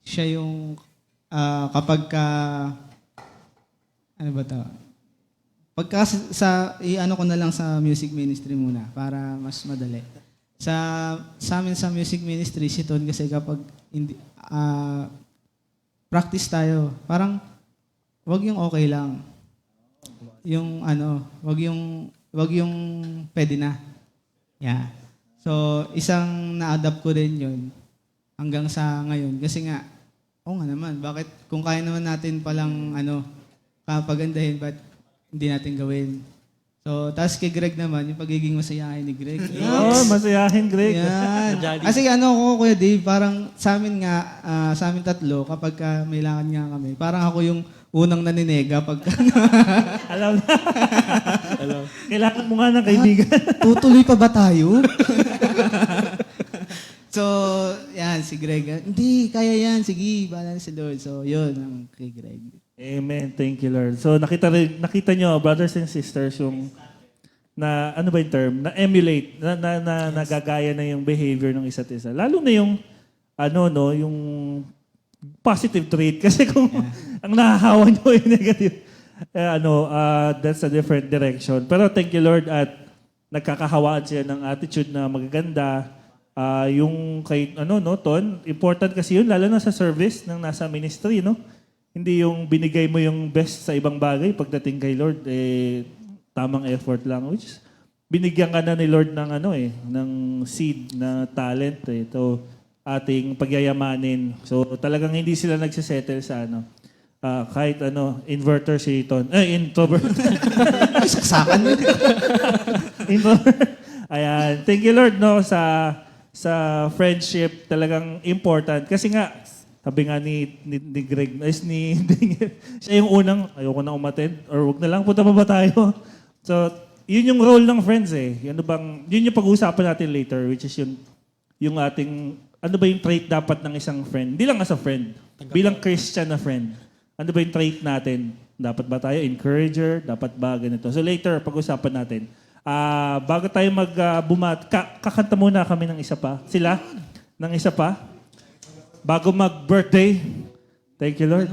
F: siya yung kapag ano ba ito? Pagka ko na lang sa music ministry muna para mas madali. Sa amin sa music ministry, si Ton kasi kapag practice tayo, parang wag yung okay lang. Yung wag yung pwede na. Yeah. So, isang na-adapt ko din yun hanggang sa ngayon. Kasi nga, oo nga naman, bakit kung kaya naman natin palang kapagandahin, ba't hindi natin gawin? So, tapos kay Greg naman, yung pagiging masayahin ni Greg.
E: Oh, masayahin, Greg.
F: Yan. Kasi Kuya Dave, parang sa amin nga, sa amin tatlo, kapag may lakad nga kami, parang ako yung unang naninega pag
E: Alam na. Alam. Kailangan mo nga ng kaibigan.
F: tutuloy pa ba tayo? So, yan, si Greg. Hindi, kaya yan. Sige, bahala na si Lord. So, yun, ang kay Greg.
E: Amen. Thank you, Lord. So, nakita nyo, brothers and sisters, yung na, ano ba yung term? Na-emulate, nagagaya na yung behavior ng isa't isa. Lalo na yung, yung positive trait. Kasi kung ang nahahawa nyo yung negative, that's a different direction. Pero thank you, Lord, at nagkakahawaan siya ng attitude na magaganda. Yung kay, Ton, important kasi yun, lalo na sa service ng nasa ministry, no? Hindi yung binigay mo yung best sa ibang bagay pagdating kay Lord, tamang effort lang. Which binigyan ka na ni Lord ng ng seed na talent. Ito ating pagyayamanin. So talagang hindi sila nagsisettle sa kahit inverter si Ton. Introvert.
F: Saksakan mo.
E: Introvert. Ayan. Thank you Lord sa friendship, talagang important. Kasi nga, sabi nga ni Greg, ni Daniel, siya yung unang, ayoko na umattend, or wag na lang, punta pa ba tayo? So, yun yung role ng friends yun yung pag-uusapan natin later, which is yung ating, ano ba yung trait dapat ng isang friend? Hindi lang as a friend, bilang Christian na friend. Ano ba yung trait natin? Dapat ba tayo encourager? Dapat ba ganito? So later, pag-usapan natin. Bago tayo kakanta muna kami ng isa pa. Sila? Ng isa pa? Bago mag-birthday. Thank you, Lord.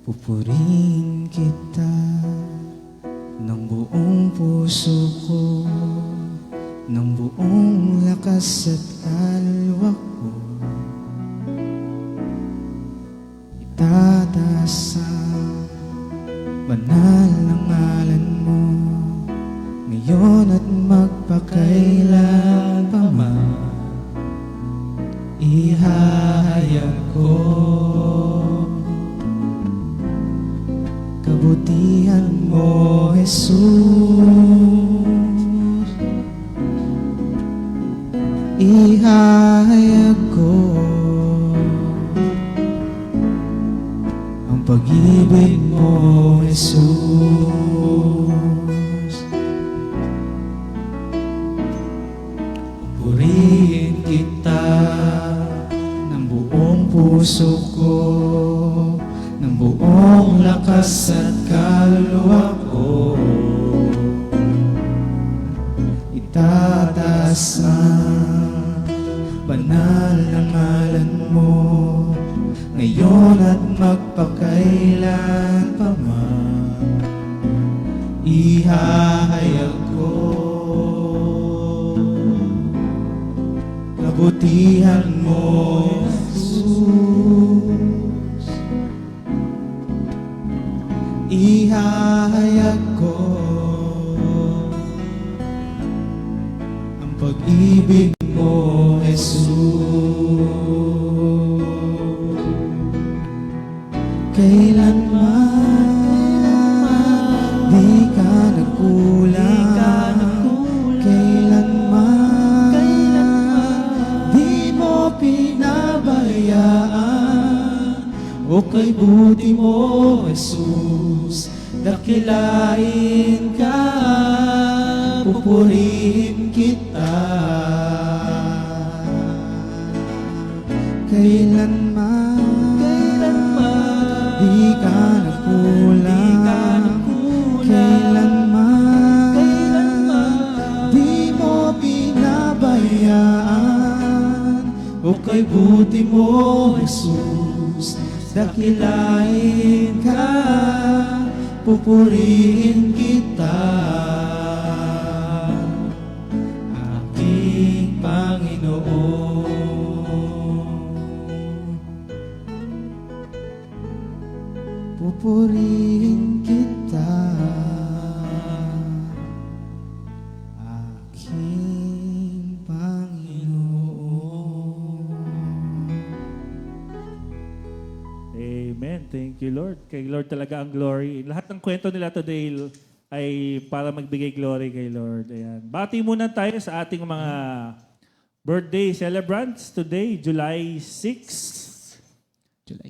F: Pupurihin kita ng buong puso ko, ng buong lakas at alwa ko. Itataas ang banal na ngalan mo, ngayon at magpakailan pa man. Ihahayag ko kabutihan mo, Jesus. Ihahayag ko ang pag-ibig mo, Jesus. Purihin kita ng buong puso ko, ng buong lakas at kaluluwa ko. Itataas ang banal na ngalan mo, ngayon at magpakailan pa man. Ihahayag ko kabutihan mo, Jesus. Ihahayag ko ang pag-ibig mo, Jesus. Kailanman di ka nagkulang, kailanman di mo pinabayaan. O kay buti mo, Jesus, dakilain ka, pupurihin kita. Kailanman di ka nagkulang, kailanman di mo pinabayaan. O kay buti mo, Jesus, dakilain ka, pupurihin kita. Aking Panginoon, pupurihin kita, aking Panginoon.
E: Amen. Thank you, Lord. Kay Lord talaga ang glory. Lahat ng kwento nila today ay para magbigay glory kay Lord. Ayan. Bati muna tayo sa ating mga birthday celebrants today, July 6.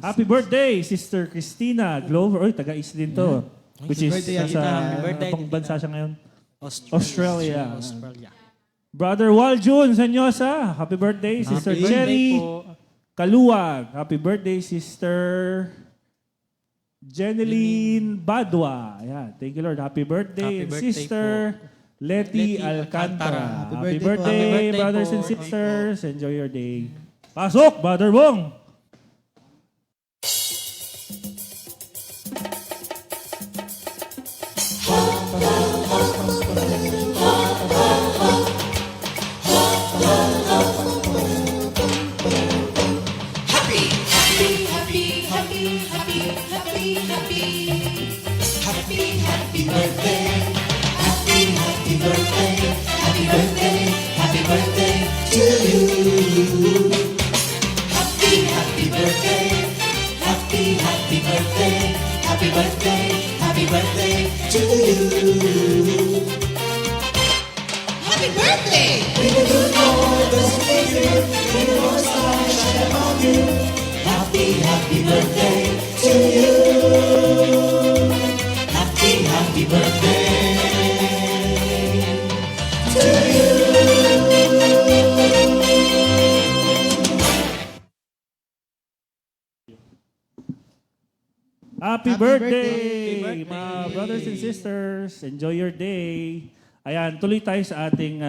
E: Happy birthday, Sister Christina Glover. Oy, taga-East din to. Which is
F: birthday,
E: nasa
G: Happy birthday,
E: ibang bansa siya ngayon.
G: Australia.
E: Australia. Brother Waljun Sanyosa, happy birthday. Sister
G: Happy
E: Cherry
G: birthday po.
E: Kaluwag, happy birthday. Sister Jeneline Badwa. Ayan, thank you, Lord. Happy birthday.
G: Happy
E: And
G: birthday
E: Sister Letty
G: Letty
E: Alcantara.
F: Happy
E: Happy
F: birthday po.
E: birthday,
G: Happy birthday
E: brothers
G: po.
E: and sisters. Enjoy your day. Pasok, Brother Bong. Happy birthday, mga brothers and sisters. Enjoy your day. Ayan, tuloy tayo sa ating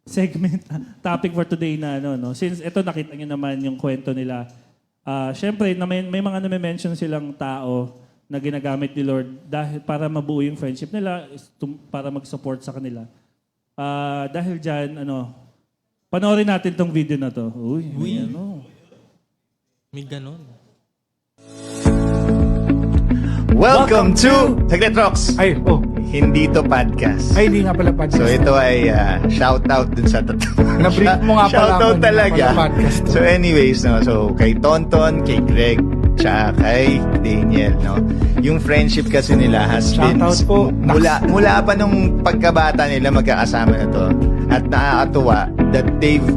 E: segment, topic for today na ano, no? Since ito nakita niyo naman yung kwento nila. Syempre, may mga na-mention silang tao na ginagamit ni Lord dahil para mabuo yung friendship nila, para mag-support sa kanila. Dahil dyan, panoorin natin tong video na to. Uy.
G: May ganon.
I: Welcome to Saglit Rocks!
J: Ay,
I: Hindi to podcast.
J: Ay, hindi nga pala podcast.
I: So ito ay shout-out dun sa totoo.
J: Na-brief mo nga pala
I: Shout-out
J: ako,
I: talaga.
J: hindi pala podcast to.
I: So anyways, no, so kay Tonton, kay Greg, tsaka kay Daniel, no. Yung friendship kasi nila has been
J: Shout-out po.
I: mula pa nung pagkabata nila magkakasama na to. At nakakatuwa that they've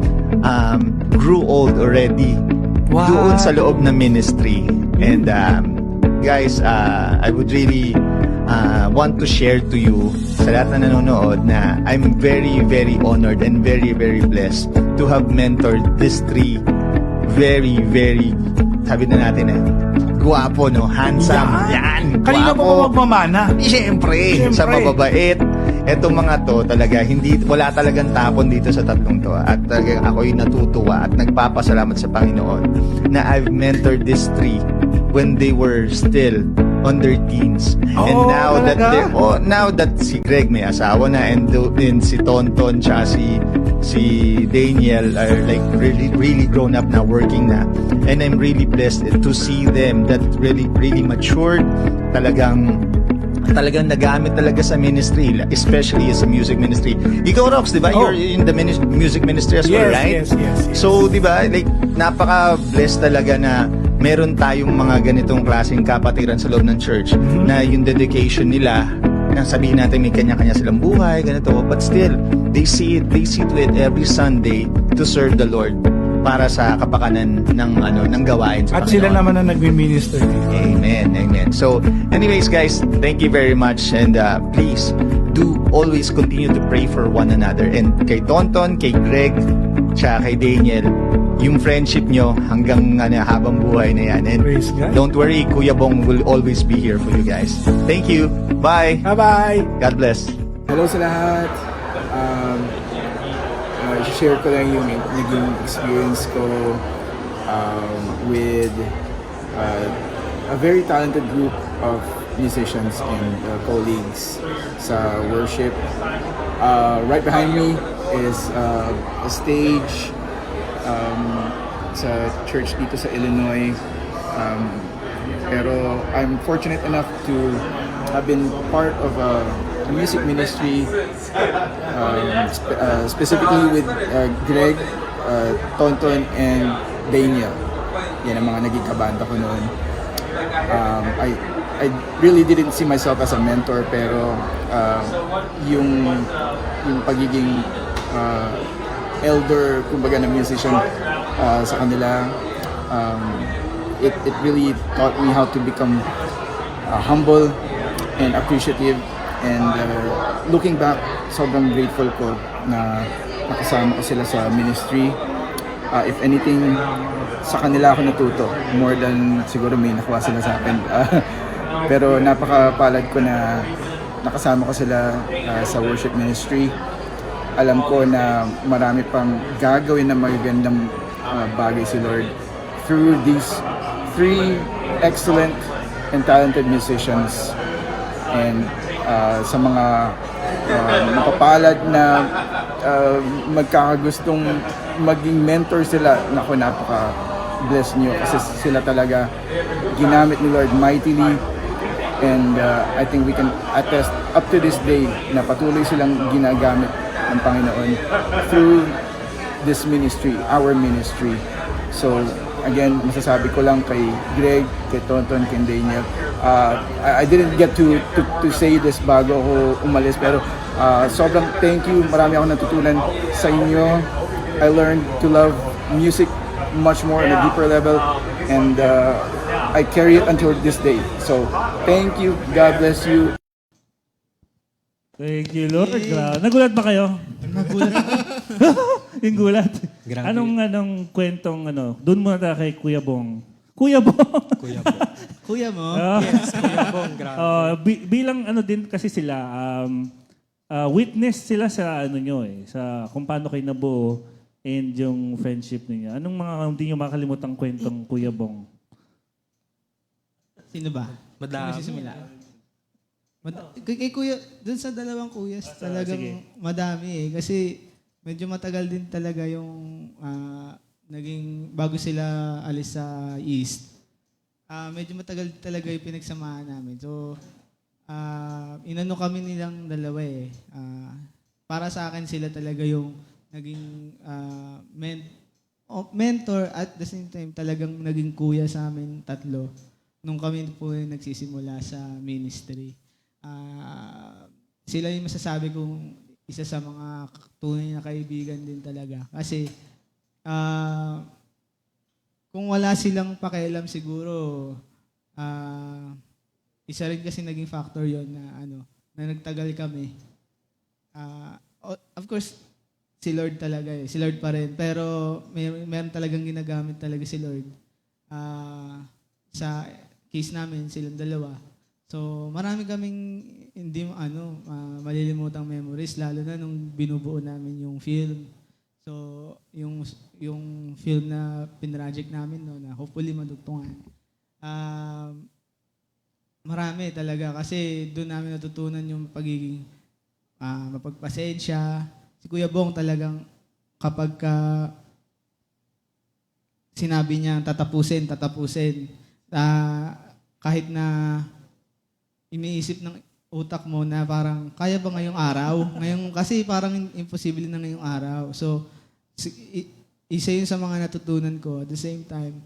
I: grew old already.
J: Wow.
I: Doon sa loob ng ministry. And guys, I would really want to share to you sa lahat na nanonood na I'm very, very honored and very, very blessed to have mentored these three very, very, sabi na natin guwapo, no? Handsome. Yan.
J: Kanina pa ba magmamana?
I: Siyempre, sa mababait. Etong mga to talaga, wala talagang tapon dito sa tatlong to. At talagang ako'y natutuwa at nagpapasalamat sa Panginoon na I've mentored these three when they were still on their teens. And now that si Greg may asawa na and si Tonton tsaka si Daniel are like really grown up na, working na. And I'm really blessed to see them that really matured, talagang nagamit talaga sa ministry, especially sa music ministry. Ikaw, Rox, di ba? You're in the music ministry as well, right?
J: Yes.
I: So, di ba, like, napaka-blessed talaga na meron tayong mga ganitong klaseng kapatiran sa loob ng church na yung dedication nila, na sabihin natin may kanya-kanya silang buhay, ganito, but still, they see to it every Sunday to serve the Lord para sa kapakanan ng gawain sa
J: At
I: Panginoon.
J: sila naman ang nagmi-minister dito.
I: Amen. So, anyways, guys, thank you very much, and please do always continue to pray for one another. And kay Tonton, kay Greg, tsaka kay Daniel, yung friendship nyo hanggang habang buhay na yan. And
J: Praise God.
I: don't worry, Kuya Bong will always be here for you guys. Thank you. Bye.
J: Bye-bye!
I: God bless.
K: Hello sa lahat. I-share ko lang yung naging experience ko with a very talented group of musicians and colleagues sa worship. Right behind me is a stage sa church dito sa Illinois. Pero I'm fortunate enough to have been part of a music ministry, specifically with Greg, Tonton, and Daniel. Yan ang mga naging kabanda ko noon. I really didn't see myself as a mentor, pero yung pagiging elder, kumbaga, na musician sa kanila, it really taught me how to become humble and appreciative. And looking back, sobrang grateful ko na nakasama ko sila sa ministry. If anything, sa kanila ako natuto more than siguro may nakuha sila sa akin. Pero napakapalad ko na nakasama ko sila sa worship ministry. Alam ko na marami pang gagawin na magagandang bagay si Lord through these 3 excellent and talented musicians. And sa mga mapapalad na magkakagustong maging mentor sila, naku, napaka-bless nyo kasi sila talaga ginamit ni Lord mightily. And I think we can attest up to this day na patuloy silang ginagamit ng Panginoon through this ministry, our ministry. So again, masasabi ko lang kay Greg, kay Tonton, kay Daniel, I didn't get to say this bago ako umalis, pero sobrang thank you. Marami akong natutunan sa inyo. I learned to love music much more on a deeper level, and I carry it until this day. So thank you. God bless you.
E: Thank you, Lord. Nagulat ba kayo?
F: Nagulat ako.
E: Yung gulat.
G: Grabe.
E: Anong kwentong doon muna tayo kay Kuya Bong. Kuya Bong!
F: Kuya mo?
G: Yes, Kuya Bong, grabe.
E: Bilang din kasi sila, witness sila sa nyo sa kung paano kayo nabuo and yung friendship niyo. Anong mga hindi nyo makalimutan kwentong Kuya Bong?
F: Sino ba?
G: Madami.
F: Sino sisimula? Kay Kuya, dun sa dalawang kuyas, talagang
E: sige.
F: madami Kasi medyo matagal din talaga yung naging, bago sila alis sa East. Medyo matagal talaga yung pinagsamahan namin. So, inano kami nilang dalawa para sa akin sila talaga yung naging mentor at the same time talagang naging kuya sa amin tatlo nung kami po nagsisimula sa ministry. Sila yung masasabi kong isa sa mga tunay na kaibigan din talaga. Kasi kung wala silang pakialam siguro, isa rin kasi naging factor yon na nagtagal kami. Of course, si Lord talaga si Lord pa rin. Pero meron talagang ginagamit talaga si Lord. Sa case namin, silang dalawa. So, marami kaming hindi malilimutang memories, lalo na nung binubuo namin yung film. So, yung film na pinroject namin na hopefully madugtungan. Marami talaga kasi doon namin natutunan yung pagiging mapagpasensya. Si Kuya Bong talagang kapag sinabi niya tatapusin. Kahit na iniisip ng utak mo na parang kaya ba ngayong araw? Ngayon kasi parang imposible na ngayong araw. So, isa yun sa mga natutunan ko. At the same time,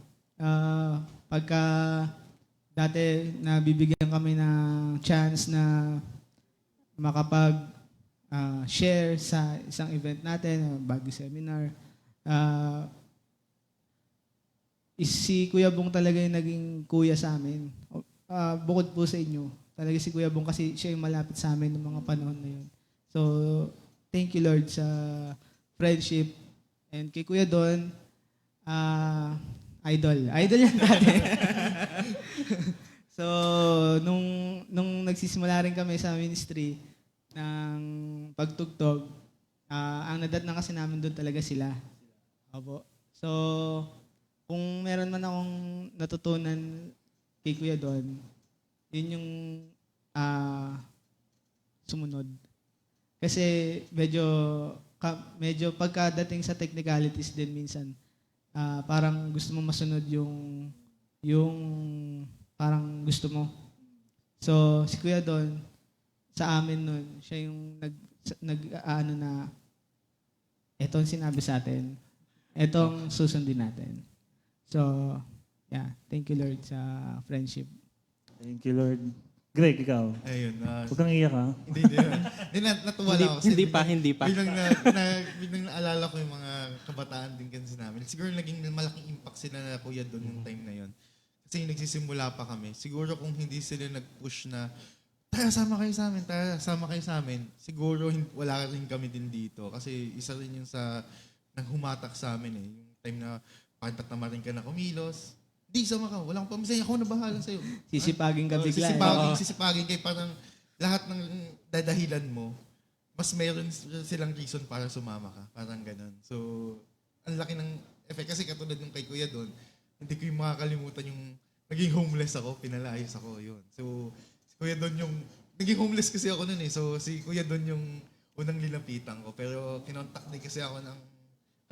F: pagka dati nabibigyan kami ng chance na makapag-share sa isang event natin, Baguio Seminar, si Kuya Bong talaga yung naging kuya sa amin. Bukod po sa inyo, talaga si Kuya Bong kasi siya yung malapit sa amin ng mga panahon na yun. So, thank you Lord sa friendship. And kay Kuya Don, idol. Idol yan dati. So, nung nagsisimula rin kami sa ministry ng pagtugtog, ang nadatnan kasi namin doon talaga sila. Opo. So, kung meron man akong natutunan kay Kuya Don, yun yung sumunod. Kasi medyo pagkadating sa technicalities din minsan, parang gusto mo masunod yung parang gusto mo. So, si Kuya Don, sa amin nun, siya yung ano na, eto ang sinabi sa atin, etong susundin natin. So, yeah, thank you Lord sa friendship.
E: Thank you, Lord. Greg, ikaw.
H: Ayun.
E: Huwag kang iyak, ha?
H: Hindi, natuwa lang ako. kasi
G: Hindi pa.
H: Biglang naalala ko yung mga kabataan din kasi namin. Siguro naging malaking impact sila na Kuya doon yung time na yon. Kasi nagsisimula pa kami. Siguro kung hindi sila nag-push na, tara, sama kayo sa amin. Siguro wala rin kami din dito. Kasi isa rin yung sa naghumatak sa amin eh. Yung time na patamarin ka na kumilos. Di, sama ka. Walang pamisay. Ako na bahala sa'yo.
F: Sisipagin ka bigla.
H: Sisipagin kayo. Parang lahat ng dadahilan mo, mas mayroon silang reason para sumama ka. Parang ganun. So, ang laki ng effect. Kasi katulad ng kay Kuya doon, hindi ko yung makakalimutan yung naging homeless ako, pinalayas ako. Yun. So, si Kuya doon yung, naging homeless kasi ako noon eh. So, si Kuya doon yung unang nilapitan ko. Pero kinontak din kasi ako ng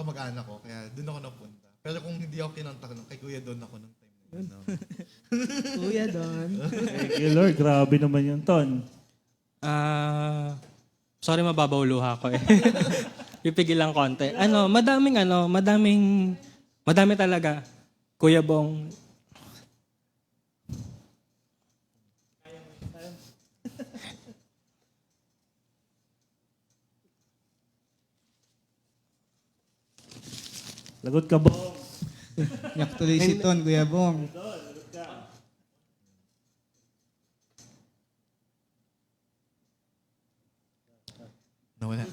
H: kamag-anak ko. Kaya doon ako napunta. Pero kung hindi ako kinontak kay Kuya Don ako nung time na yun. No?
F: Kuya Don.
E: Thank you, Lord. Grabe naman yung Ton.
G: Sorry, mababaw luha ko eh. Pipigil lang konti. Madami talaga. Kuya Bong.
E: Lagot ka, Bong.
F: Yak tuloy si Ton, Kuya Bong.
H: Nawala.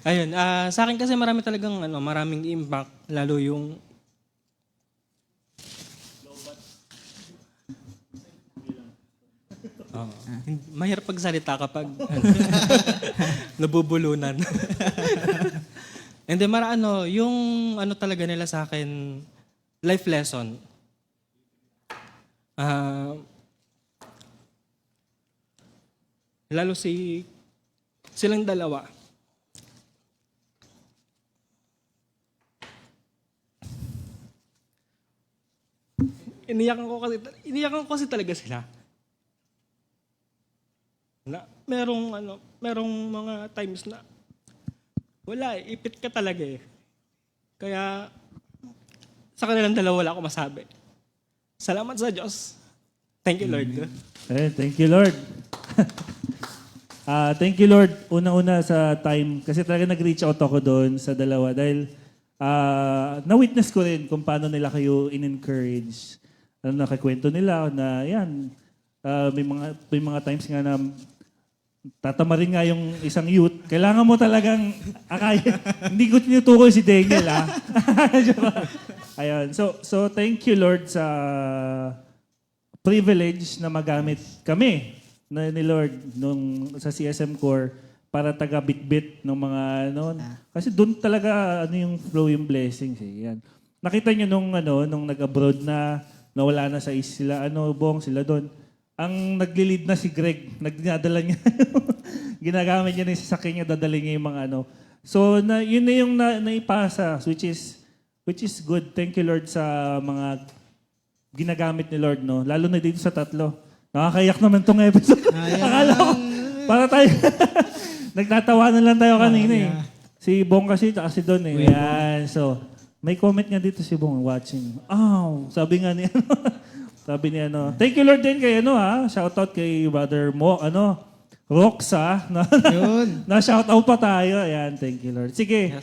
G: Ayun, sa akin kasi maraming impact. Lalo yung mahirap pagsalita kapag nabubulunan. And then yung talaga nila sa akin, life lesson. Lalo silang dalawa. Iniyakan ko kasi talaga sila. Merong mga times na wala, ipit ka talaga eh. Kaya sa kanilang dalawa wala ako masabi. Salamat sa Diyos. Thank you, Lord.
E: Thank you, Lord. Thank you, Lord. Una-una sa time, kasi talaga nag-reach out ako doon sa dalawa dahil na-witness ko rin kung paano nila kayo in-encourage. Nakakwento nila na yan, may mga times nga na tatamarin nga yung isang youth, kailangan mo talagang akaya. Hindi ko tinutukoy si Daniel, ha? Ayun. So thank you, Lord, sa privilege na magamit kami ni Lord sa CSM Core para taga-bit-bit ng mga kasi doon talaga yung flow yung blessings eh. Yan. Nakita niyo nung nag-abroad na nawala na sa sila Bong sila doon. Ang nagli-lead na si Greg, nagdadala niya. Ginagamit niya na yung sasakyan niya, dadala niya yung mga So, yun na yung naipasa, which is good. Thank you, Lord, sa mga ginagamit ni Lord, no? Lalo na dito sa tatlo. Nakakayak naman tong episode. Akala ko, para tayo, nagtatawanan lang tayo kanina eh. Si Bong kasi, si Don eh. Yan, so, may comment nga dito si Bong watching. Sabi nga ni Sabi niya, thank you Lord din kay shoutout kay Brother Rox, Na-shoutout pa tayo. Ayan, thank you Lord. Sige,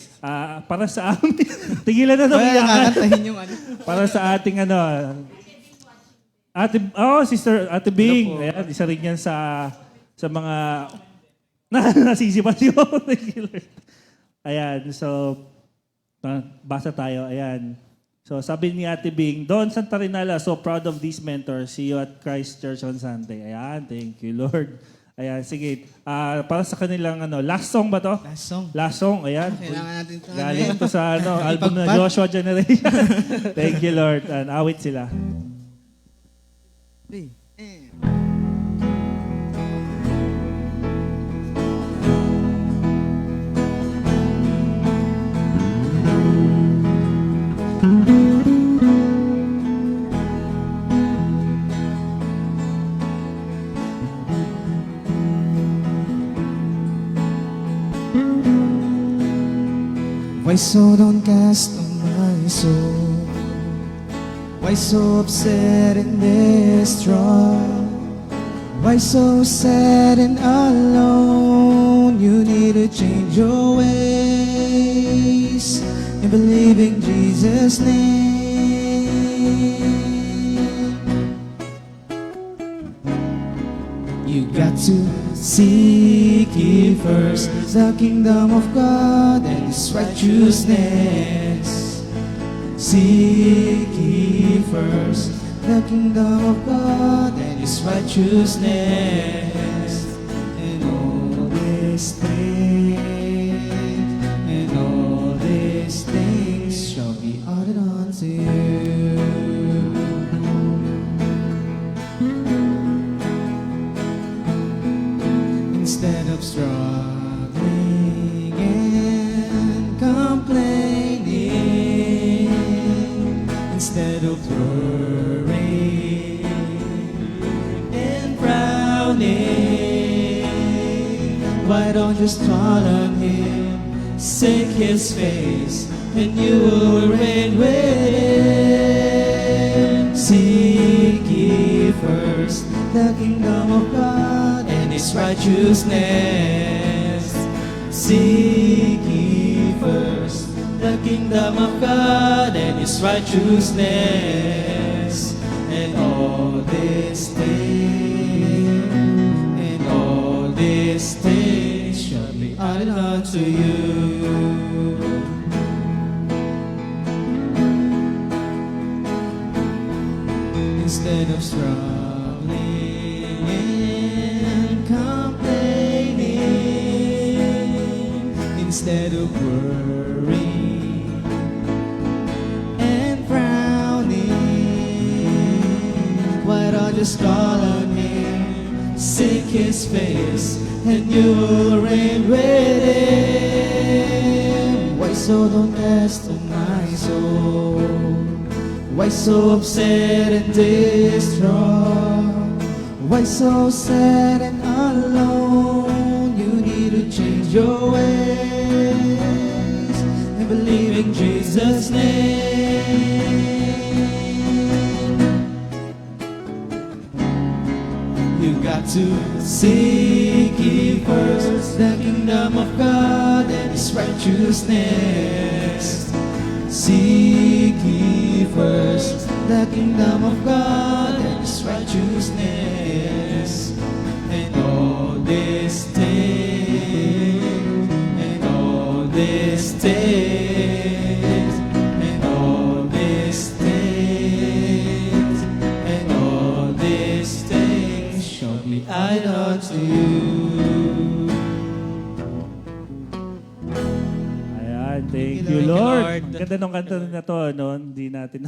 E: para sa amin, tigilan na
F: Kakantahin yung
E: para sa ating Sister Ate Bing. Ayan, isa rin yan sa mga nasisipan siyo. Thank you Lord. Ayan, so, basa tayo. Ayan. So sabi ni Ate Bing, Don Santa Rinala, so proud of these mentors. See you at Christ Church on Sunday. Ayan, thank you Lord. Ayan, sige. Para sa kanilang last song ba to? Last song, ayan.
F: Kailangan natin ito.
E: Galing to sa album na Joshua Generation. Thank you Lord. Awit sila.
C: so downcast on my soul? Why so upset and distraught? Why so sad and alone? You need to change your ways and believe in Jesus' name. You got to seek ye first the kingdom of God and His righteousness. Seek ye first the kingdom of God and His righteousness, and all these things shall be added unto you. Instead of struggling and complaining, instead of worrying and frowning, why don't you just call on Him, seek His face, and you will reign with Him. Seek ye first the kingdom of God and His righteousness. Seek ye first the kingdom of God and His righteousness, and all these things shall be added unto you. Instead of struggling and complaining, instead of worrying and frowning, why don't you just call on Him, seek His face, and you will reign with Him. Why so downcast on my soul? Why so upset and distraught? Why so sad and alone? You need to change your ways and believe in Jesus' name. You got to seek ye first the kingdom of God and His righteousness. Seek ye first the kingdom of God and His righteousness, and all these things, and all these things, and all these things, and all these things shall be added unto you.
E: Thank you, Lord. Ang ganda nung kanta na to, no? Hindi natin.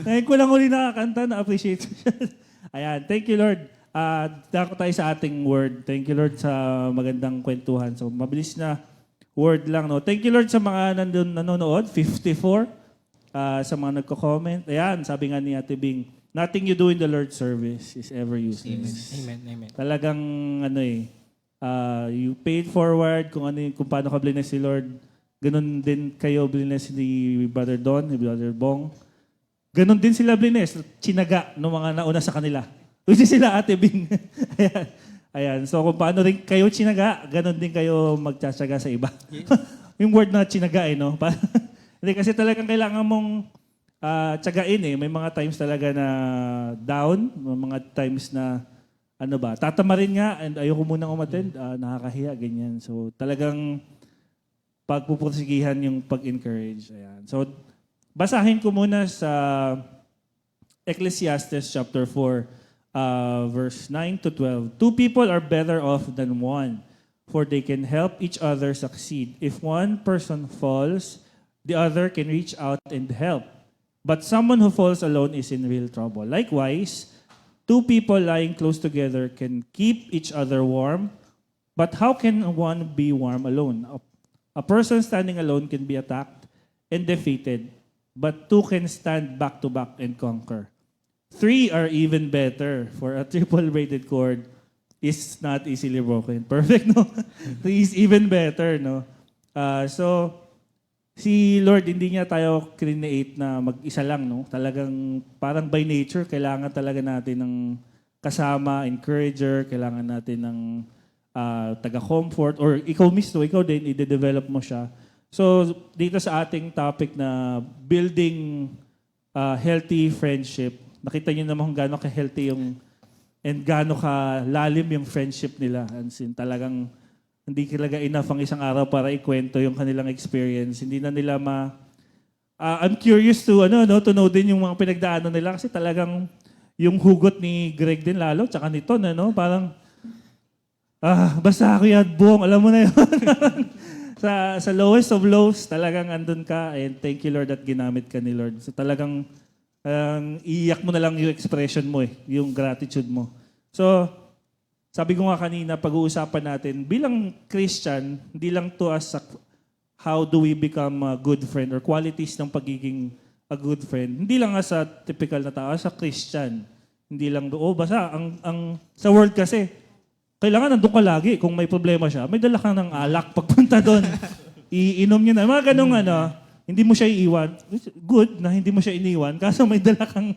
E: Ngayon ko lang uli nakakanta, na-appreciate ko siya. Ayan, thank you, Lord. Dako tayo sa ating word. Thank you, Lord, sa magandang kwentuhan. So, mabilis na word lang, no? Thank you, Lord, sa mga nanonood, 54. Sa mga nagko-comment. Ayan, sabi nga ni Ate Bing, nothing you do in the Lord's service is ever useless.
G: Amen. Amen.
E: Talagang, you paid forward kung paano ka blinas si Lord. Ganon din kayo blines ni Brother Don, ni Brother Bong. Ganon din sila blines, chinaga ng mga nauna sa kanila. Which is sila Ate Bing. Ayan. So kung paano rin kayo chinaga, ganon din kayo magtsatsaga sa iba. Yung word na chinaga, no? Hindi kasi talagang kailangan mong tsagain eh. May mga times talaga na down, may mga times na tatamarin nga and ayoko munang umattend, nakakahiya, ganyan. So talagang pagpupursigihan yung pag-encourage. Ayan. So, basahin ko muna sa Ecclesiastes chapter 4, verse 9 to 12. Two people are better off than one, for they can help each other succeed. If one person falls, the other can reach out and help. But someone who falls alone is in real trouble. Likewise, two people lying close together can keep each other warm, but how can one be warm alone? A person standing alone can be attacked and defeated, but two can stand back to back and conquer. Three are even better, for a triple-braided cord is not easily broken. Perfect, no? Three is even better, no? So, si Lord, hindi niya tayo create na mag-isa lang, no? Talagang parang by nature, kailangan talaga natin ng kasama, encourager, kailangan natin ng taga-comfort, or ikaw mismo, ikaw din, i-develop mo siya. So, dito sa ating topic na building healthy friendship, nakita niyo naman kung gaano ka-healthy yung and gaano ka-lalim yung friendship nila. As in, talagang hindi talaga enough ang isang araw para ikwento yung kanilang experience. Hindi na nila I'm curious to to know din yung mga pinagdaanan nila kasi talagang yung hugot ni Greg din lalo, tsaka ni Ton, parang basta Kuya Buong, alam mo na yun. sa lowest of lows, talagang andun ka, and thank you Lord at ginamit ka ni Lord. So talagang iiyak mo na lang yung expression mo yung gratitude mo. So, sabi ko nga kanina, pag-uusapan natin, bilang Christian, hindi lang to as how do we become a good friend or qualities ng pagiging a good friend. Hindi lang as a typical na tao, as a Christian. Hindi lang basta sa world kasi, kailangan nandun ka lagi. Kung may problema siya, may dala ka ng alak pagpunta doon. Iinom niya na. Mga ganong hindi mo siya iiwan. Good na hindi mo siya iniwan. Kaso may dala kang,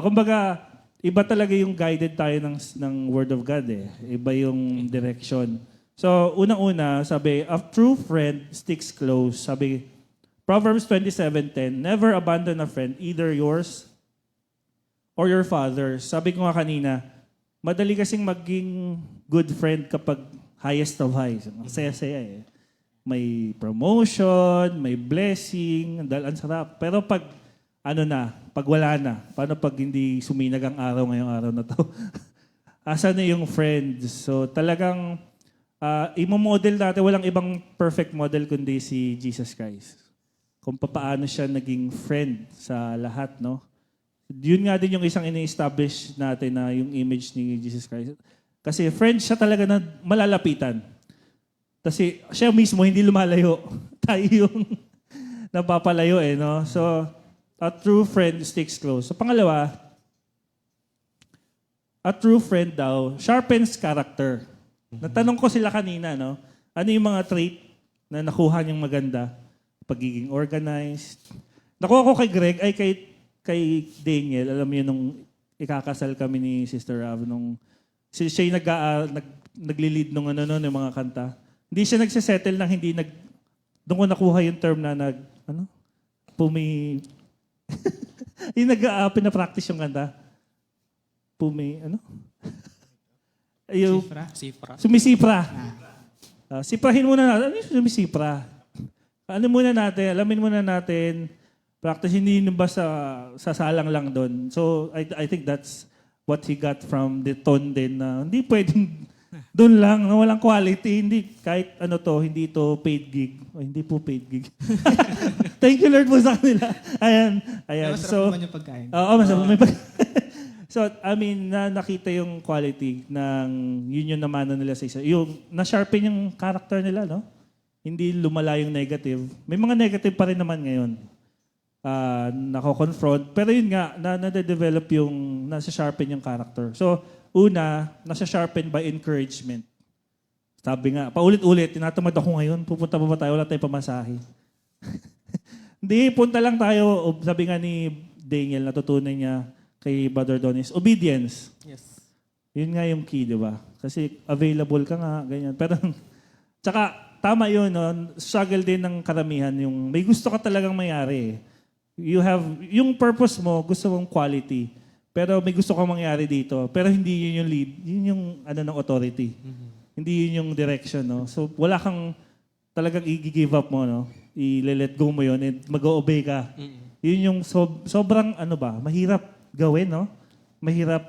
E: kumbaga, iba talaga yung guided tayo ng Word of God Iba yung direction. So, unang-una, sabi, a true friend sticks close. Sabi, Proverbs 27:10, never abandon a friend, either yours or your father's. Sabi ko nga kanina, madali kasing maging good friend kapag highest of highs. Ang saya-saya May promotion, may blessing, ang sarap. Pero pag pag wala na, paano pag hindi suminag ang araw ngayong araw na to? Asa na yung friends? So talagang imomodel natin, walang ibang perfect model kundi si Jesus Christ. Kung paano siya naging friend sa lahat, no? Yun nga din yung isang ini-establish natin na yung image ni Jesus Christ. Kasi friend siya talaga na malalapitan. Kasi siya mismo hindi lumalayo. Tayo yung napapalayo no? So, a true friend sticks close. So, pangalawa, a true friend daw sharpens character. Natanong ko sila kanina, no? Ano yung mga trait na nakuha niyang maganda? Pagiging organized. Nakuha ko kay Greg, ay kay Daniel, alam niyo nung ikakasal kami ni Sister Rav, nung siya yung nagli-lead nung yung mga kanta. Hindi siya nagsisettle ng hindi doon ko nakuha yung term na yung pinapractice yung kanta. Yung,
G: Sifra.
E: Sumisipra. Siprahin muna natin. Ano yung sumisipra? Alamin muna natin, practice, hindi ba sasalang lang doon. So, I think that's what he got from the tone din na hindi pwedeng doon lang, na walang quality. Hindi, kahit hindi to paid gig. O, hindi po paid gig. Thank you Lord po sa kanila. Ayan.
F: Masarap naman yung pagkain.
E: Oo, masarap may pagkain. So, nakita yung quality ng yun yung namana nila sa isa. Yung na-sharpen yung character nila, no? Hindi lumala yung negative. May mga negative pa rin naman ngayon. Nako-confront. Pero yun nga, nade-develop yung, nasa-sharpen yung character. So, una, nasa-sharpen by encouragement. Sabi nga, paulit-ulit, tinatamad ako ngayon, pupunta pa ba tayo, wala tayong pamasahe. Hindi, punta lang tayo. Sabi nga ni Daniel, natutunan niya kay Brother Donis, obedience.
G: Yes.
E: Yun nga yung key, di ba? Kasi available ka nga, ganyan. Pero, tsaka, tama yun, no? Struggle din ng karamihan. Yung may gusto ka talagang mayari. Yung purpose mo, gusto mong quality. Pero may gusto kang mangyari dito. Pero hindi yun yung lead. Yun yung ng authority. Mm-hmm. Hindi yun yung direction, no? So, wala kang talagang i-give up mo, no? I-let go mo yun and mag-obey ka. Mm-hmm. Yun yung sobrang, mahirap gawin, no? Mahirap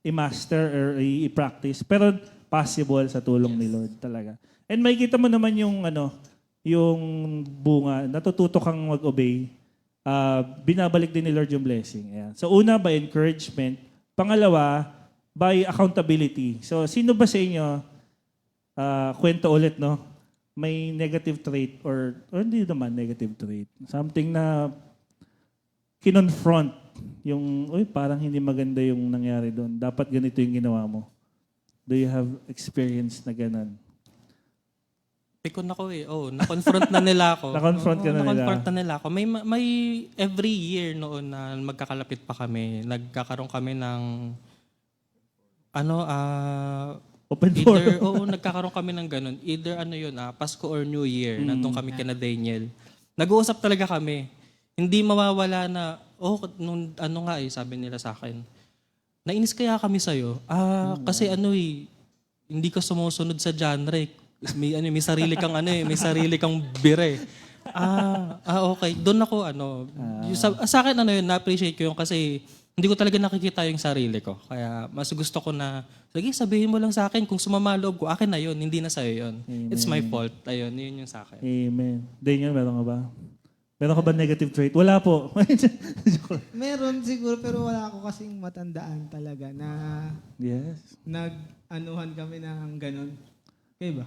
E: i-master or i-practice. Pero possible sa tulong ni Lord talaga. And makikita mo naman yung yung bunga, natututo kang mag-obey. Binabalik din ni Lord yung blessing. Ayan. So una, by encouragement. Pangalawa, by accountability. So sino ba sa inyo, kwento ulit, no? May negative trait or hindi naman negative trait. Something na kinonfront yung, parang hindi maganda yung nangyari doon. Dapat ganito yung ginawa mo. Do you have experience na ganun?
G: Pikon ako eh. Oh, na-confront na nila ako.
E: Na-confront ka na nila.
G: Na-confront na nila ako. May every year noon na magkakalapit pa kami, nagkakaroon kami ng
E: Open
G: either,
E: forum.
G: nagkakaroon kami ng ganun. Either Pasko or New Year, nandun kami kina Daniel. Nag-uusap talaga kami. Hindi mawawala na, sabi nila sa akin, nainis kaya kami sa'yo? Kasi hindi ka sumusunod sa genre. May sarili kang may sarili kang bire. Okay. Doon ako sa akin na-appreciate ko yun kasi hindi ko talaga nakikita yung sarili ko. Kaya mas gusto ko na, sige, sabihin mo lang sa akin kung sumama loob ko, akin na yun, hindi na sa'yo yun. It's my fault. Ayun, yun yung sa akin.
E: Amen. Daniel, meron ka ba? Meron ka ba negative trait? Wala po.
F: Meron siguro, pero wala ako kasing matandaan talaga na
E: Yes.
F: nag-anuhan kami ng ganun. Kayo ba?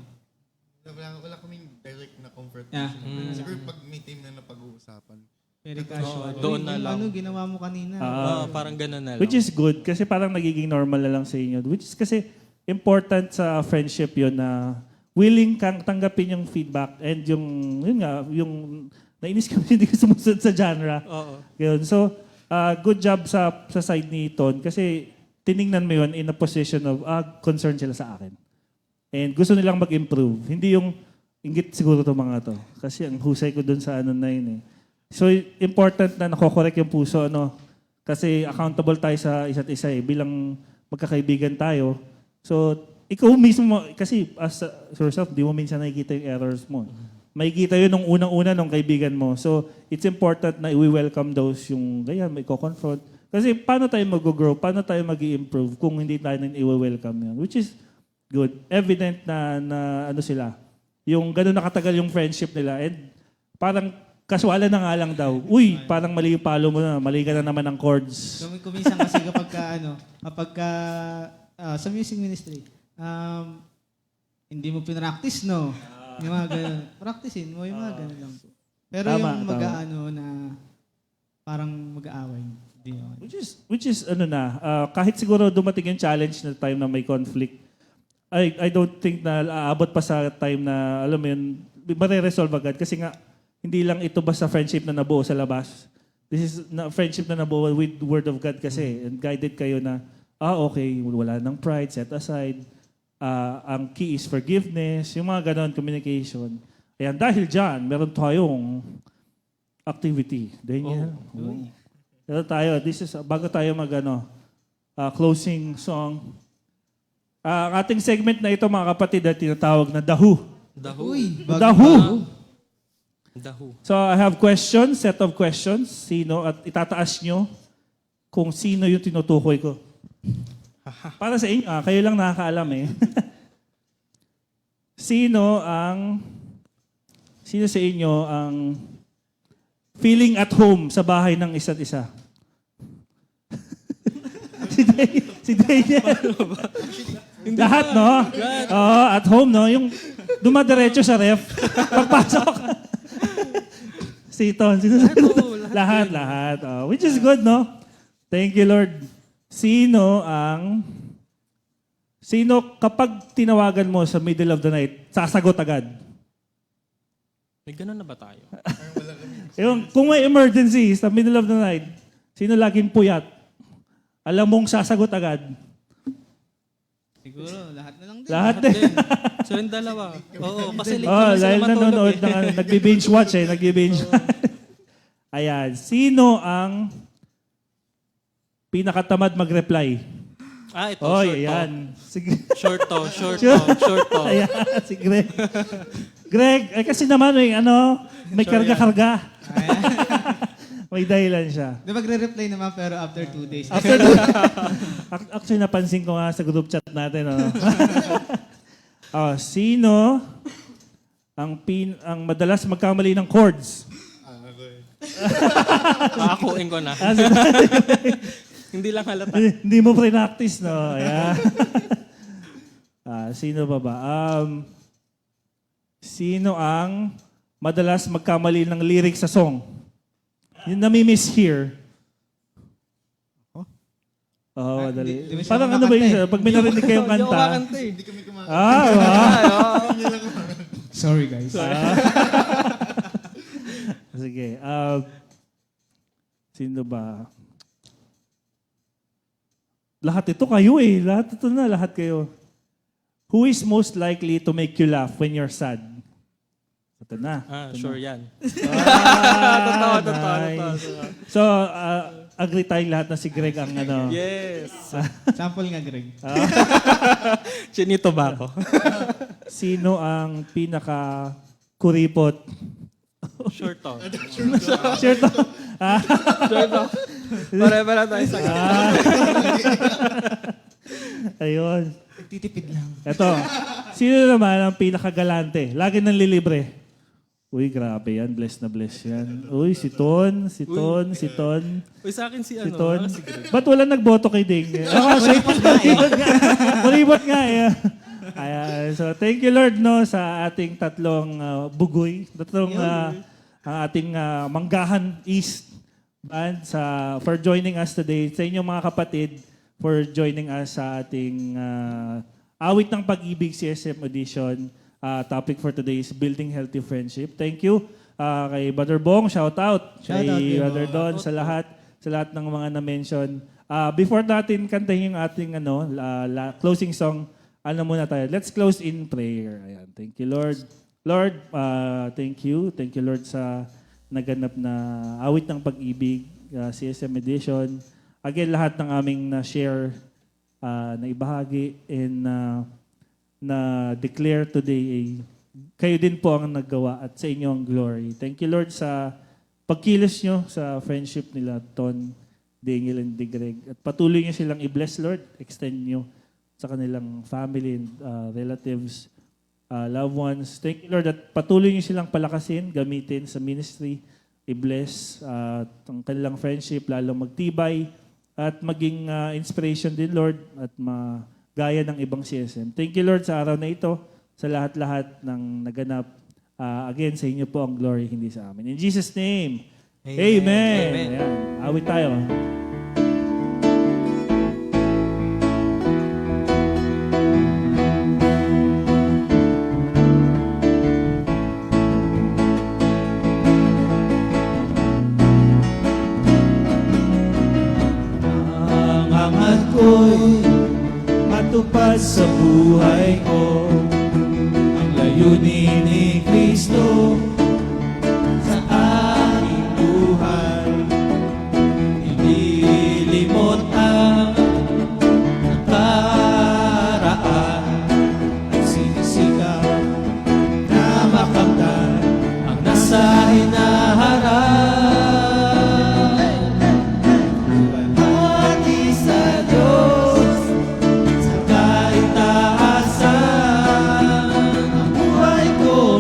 H: Wala kaming direct na comfort.
F: Yeah.
H: Siguro pag may team na napag-uusapan.
F: Very casual.
G: doon na lang.
F: Ginawa mo kanina?
G: Parang ganun na lang.
E: Which is good kasi parang nagiging normal na lang sa inyo. Which is kasi important sa friendship yun na willing kang tanggapin yung feedback and yung nainis kami hindi ko sumusunod sa genre.
G: Oo.
E: Yun. So, good job sa side ni Ton kasi tiningnan mo yun in a position of concern sila sa akin. And gusto nilang mag-improve. Hindi yung inggit siguro to mga to. Kasi ang husay ko dun sa na yun eh. So, important na nako-correct yung puso, Kasi accountable tayo sa isa't isa eh. Bilang magkakaibigan tayo. So, ikaw mismo, kasi as yourself, di mo minsan nakikita yung errors mo. Makikita yun nung unang-una nung kaibigan mo. So, it's important na i-welcome those yung, ganyan, may confront. Kasi paano tayo mag-grow? Paano tayo mag-i-improve kung hindi tayo i-welcome yan? Which is good. Evident na sila. Yung gano'n nakatagal yung friendship nila. And parang kasualan na nga lang daw. Uy, parang mali yung palo mo na. Mali ka na naman ng chords.
F: Kuminsan kasi sa music ministry, hindi mo pinractice, no? Yung mga ganun. Practicein mo, yung mga ganun lang po. Pero
E: Tama,
F: yung na parang mag-aaway. Hindi naman.
E: Which is kahit siguro dumating yung challenge na time na may conflict, I don't think na aabot pa sa time na, alam mo yun, mare-resolve agad. Kasi nga, hindi lang ito basta friendship na nabuo sa labas. This is friendship na nabuo with the Word of God kasi. And guided kayo na, okay, wala nang pride, set aside. Ang key is forgiveness, yung mga ganon, communication. Ayan, dahil dyan, meron tayong activity. Daniel. Meron tayo. This is, bago tayo closing song. Ang ating segment na ito, mga kapatid, ay tinatawag na The Who.
F: Uy,
E: The Who.
G: The Who.
E: So I have questions, set of questions. At itataas nyo kung sino yung tinutukoy ko. Para sa inyo, kayo lang nakakaalam eh. Sino sa inyo ang feeling at home sa bahay ng isa't isa? si Daniel. Lahat, no? At home, no? Yung dumadiretso sa ref. Pagpasok. Si Ton. Lahat. Which is good, no? Thank you, Lord. Sino kapag tinawagan mo sa middle of the night, sasagot agad?
G: May ganun na ba tayo?
E: Kung may emergency sa middle of the night, sino laging puyat? Alam mong sasagot agad?
F: siguro, lahat na lang din.
E: Lahat din.
G: So yung dalawa. Oo, kasi late naman sila
E: dahil nanonood,
G: matulog
E: nagbi-binge watch eh. Ayan. Sino ang pinakatamad mag-reply?
G: Ito,
E: Oy,
G: short
E: ayan. Sige.
G: Short to.
E: Ayan, si Greg. Greg, kasi naman may karga-karga. May dahilan siya.
F: Magre-reply naman pero after 2 days.
E: Actually, napansin ko nga sa group chat natin. Sino ang madalas magkamali ng chords?
G: Akuin ko na. Hindi lang halata.
E: Hindi mo pre-practice, no? Ayan. Sino pa ba? Sino ang madalas magkamali ng lyrics sa song? Yung nami-miss here. Madali.
F: Di ba siya
E: Parang
F: kumakanta
E: ba yun? Pag may narinig kayong kanta.
H: Hindi kami kumakanta.
F: Sorry guys.
E: Sige. Sino ba? Lahat ito kayo eh. Lahat kayo. Who is most likely to make you laugh when you're sad? Ito na.
G: Sure yan.
E: Nice. So, agree tayong lahat na si Greg ang ano.
G: Yes.
F: Sample nga, Greg.
G: Chinito ba ako?
E: Sino ang pinaka kuripot?
G: Sure to.
E: Sure to.
G: Sure to. Pare-pare tayo sa
E: Ayun.
F: Titipid lang.
E: Ito. Sino naman ang pinakagalante? Lagi nang lilibre. Uy, grabe yan. Bless na bless yan. Uy, si Ton.
G: Uy, sa akin si ano?
E: Ton.
G: Si Greg.
E: Ba't wala nagboto kay Ding? Maribot nga eh. Ayan. So, thank you Lord no sa ating tatlong bugoy. Ang ating Manggahan East Band for joining us today. Sa inyong mga kapatid for joining us sa ating Awit ng Pag-ibig CSM Edition. Topic for today is Building Healthy Friendship. Thank you kay Brother Bong, shout out. Kay Brother Don, sa lahat ng mga na-mention. Before natin kantahin yung ating closing song, muna tayo. Let's close in prayer. Ayan. Thank you, Lord. Lord, thank you. Thank you, Lord, sa naganap na Awit ng Pag-ibig, CSM Edition. Again, lahat ng aming na-share, na ibahagi, and na-declare today, kayo din po ang naggawa at sa inyo ang glory. Thank you, Lord, sa pagkilos nyo sa friendship nila, Ton, Daniel, and Greg. At patuloy nyo silang i-bless, Lord. Extend nyo sa kanilang family and relatives, loved ones. Thank you, Lord, at patuloy nyo silang palakasin, gamitin sa ministry, i-bless ang kanilang friendship, lalong magtibay, at maging inspiration din, Lord, at gaya ng ibang CSM. Thank you, Lord, sa araw na ito, sa lahat-lahat ng naganap. Again, sa inyo po ang glory, hindi sa amin. In Jesus' name, Amen. Ayan. Awit tayo. Ang hangat ko'y matupad sa buhay ko, ang layunin ni Kristo sa aking buhay. Hindi limot ang nakaraan at sinisikap na makamtan ang nasa hinaharap. Pati sa Diyos sa kahit taasan, ang buhay ko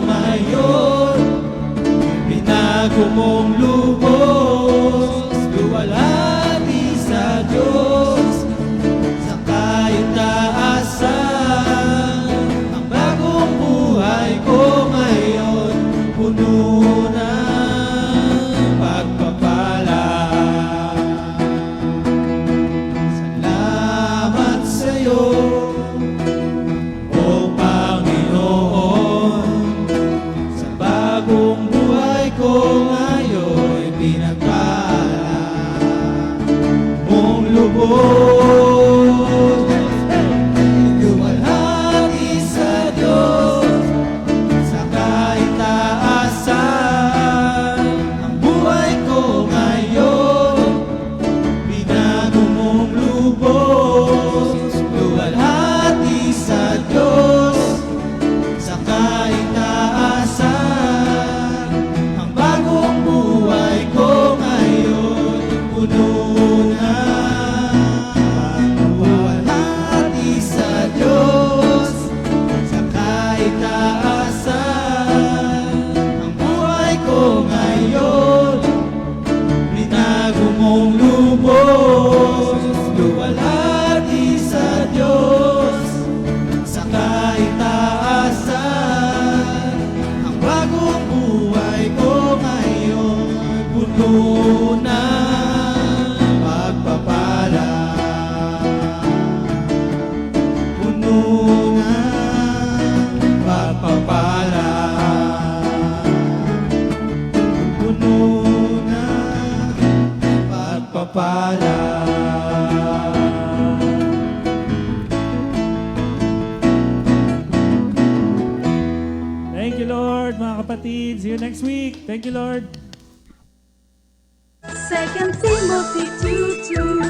E: Thank you, Lord, mga kapatid. See you next week. Thank you, Lord.
B: 2 Timothy 2:2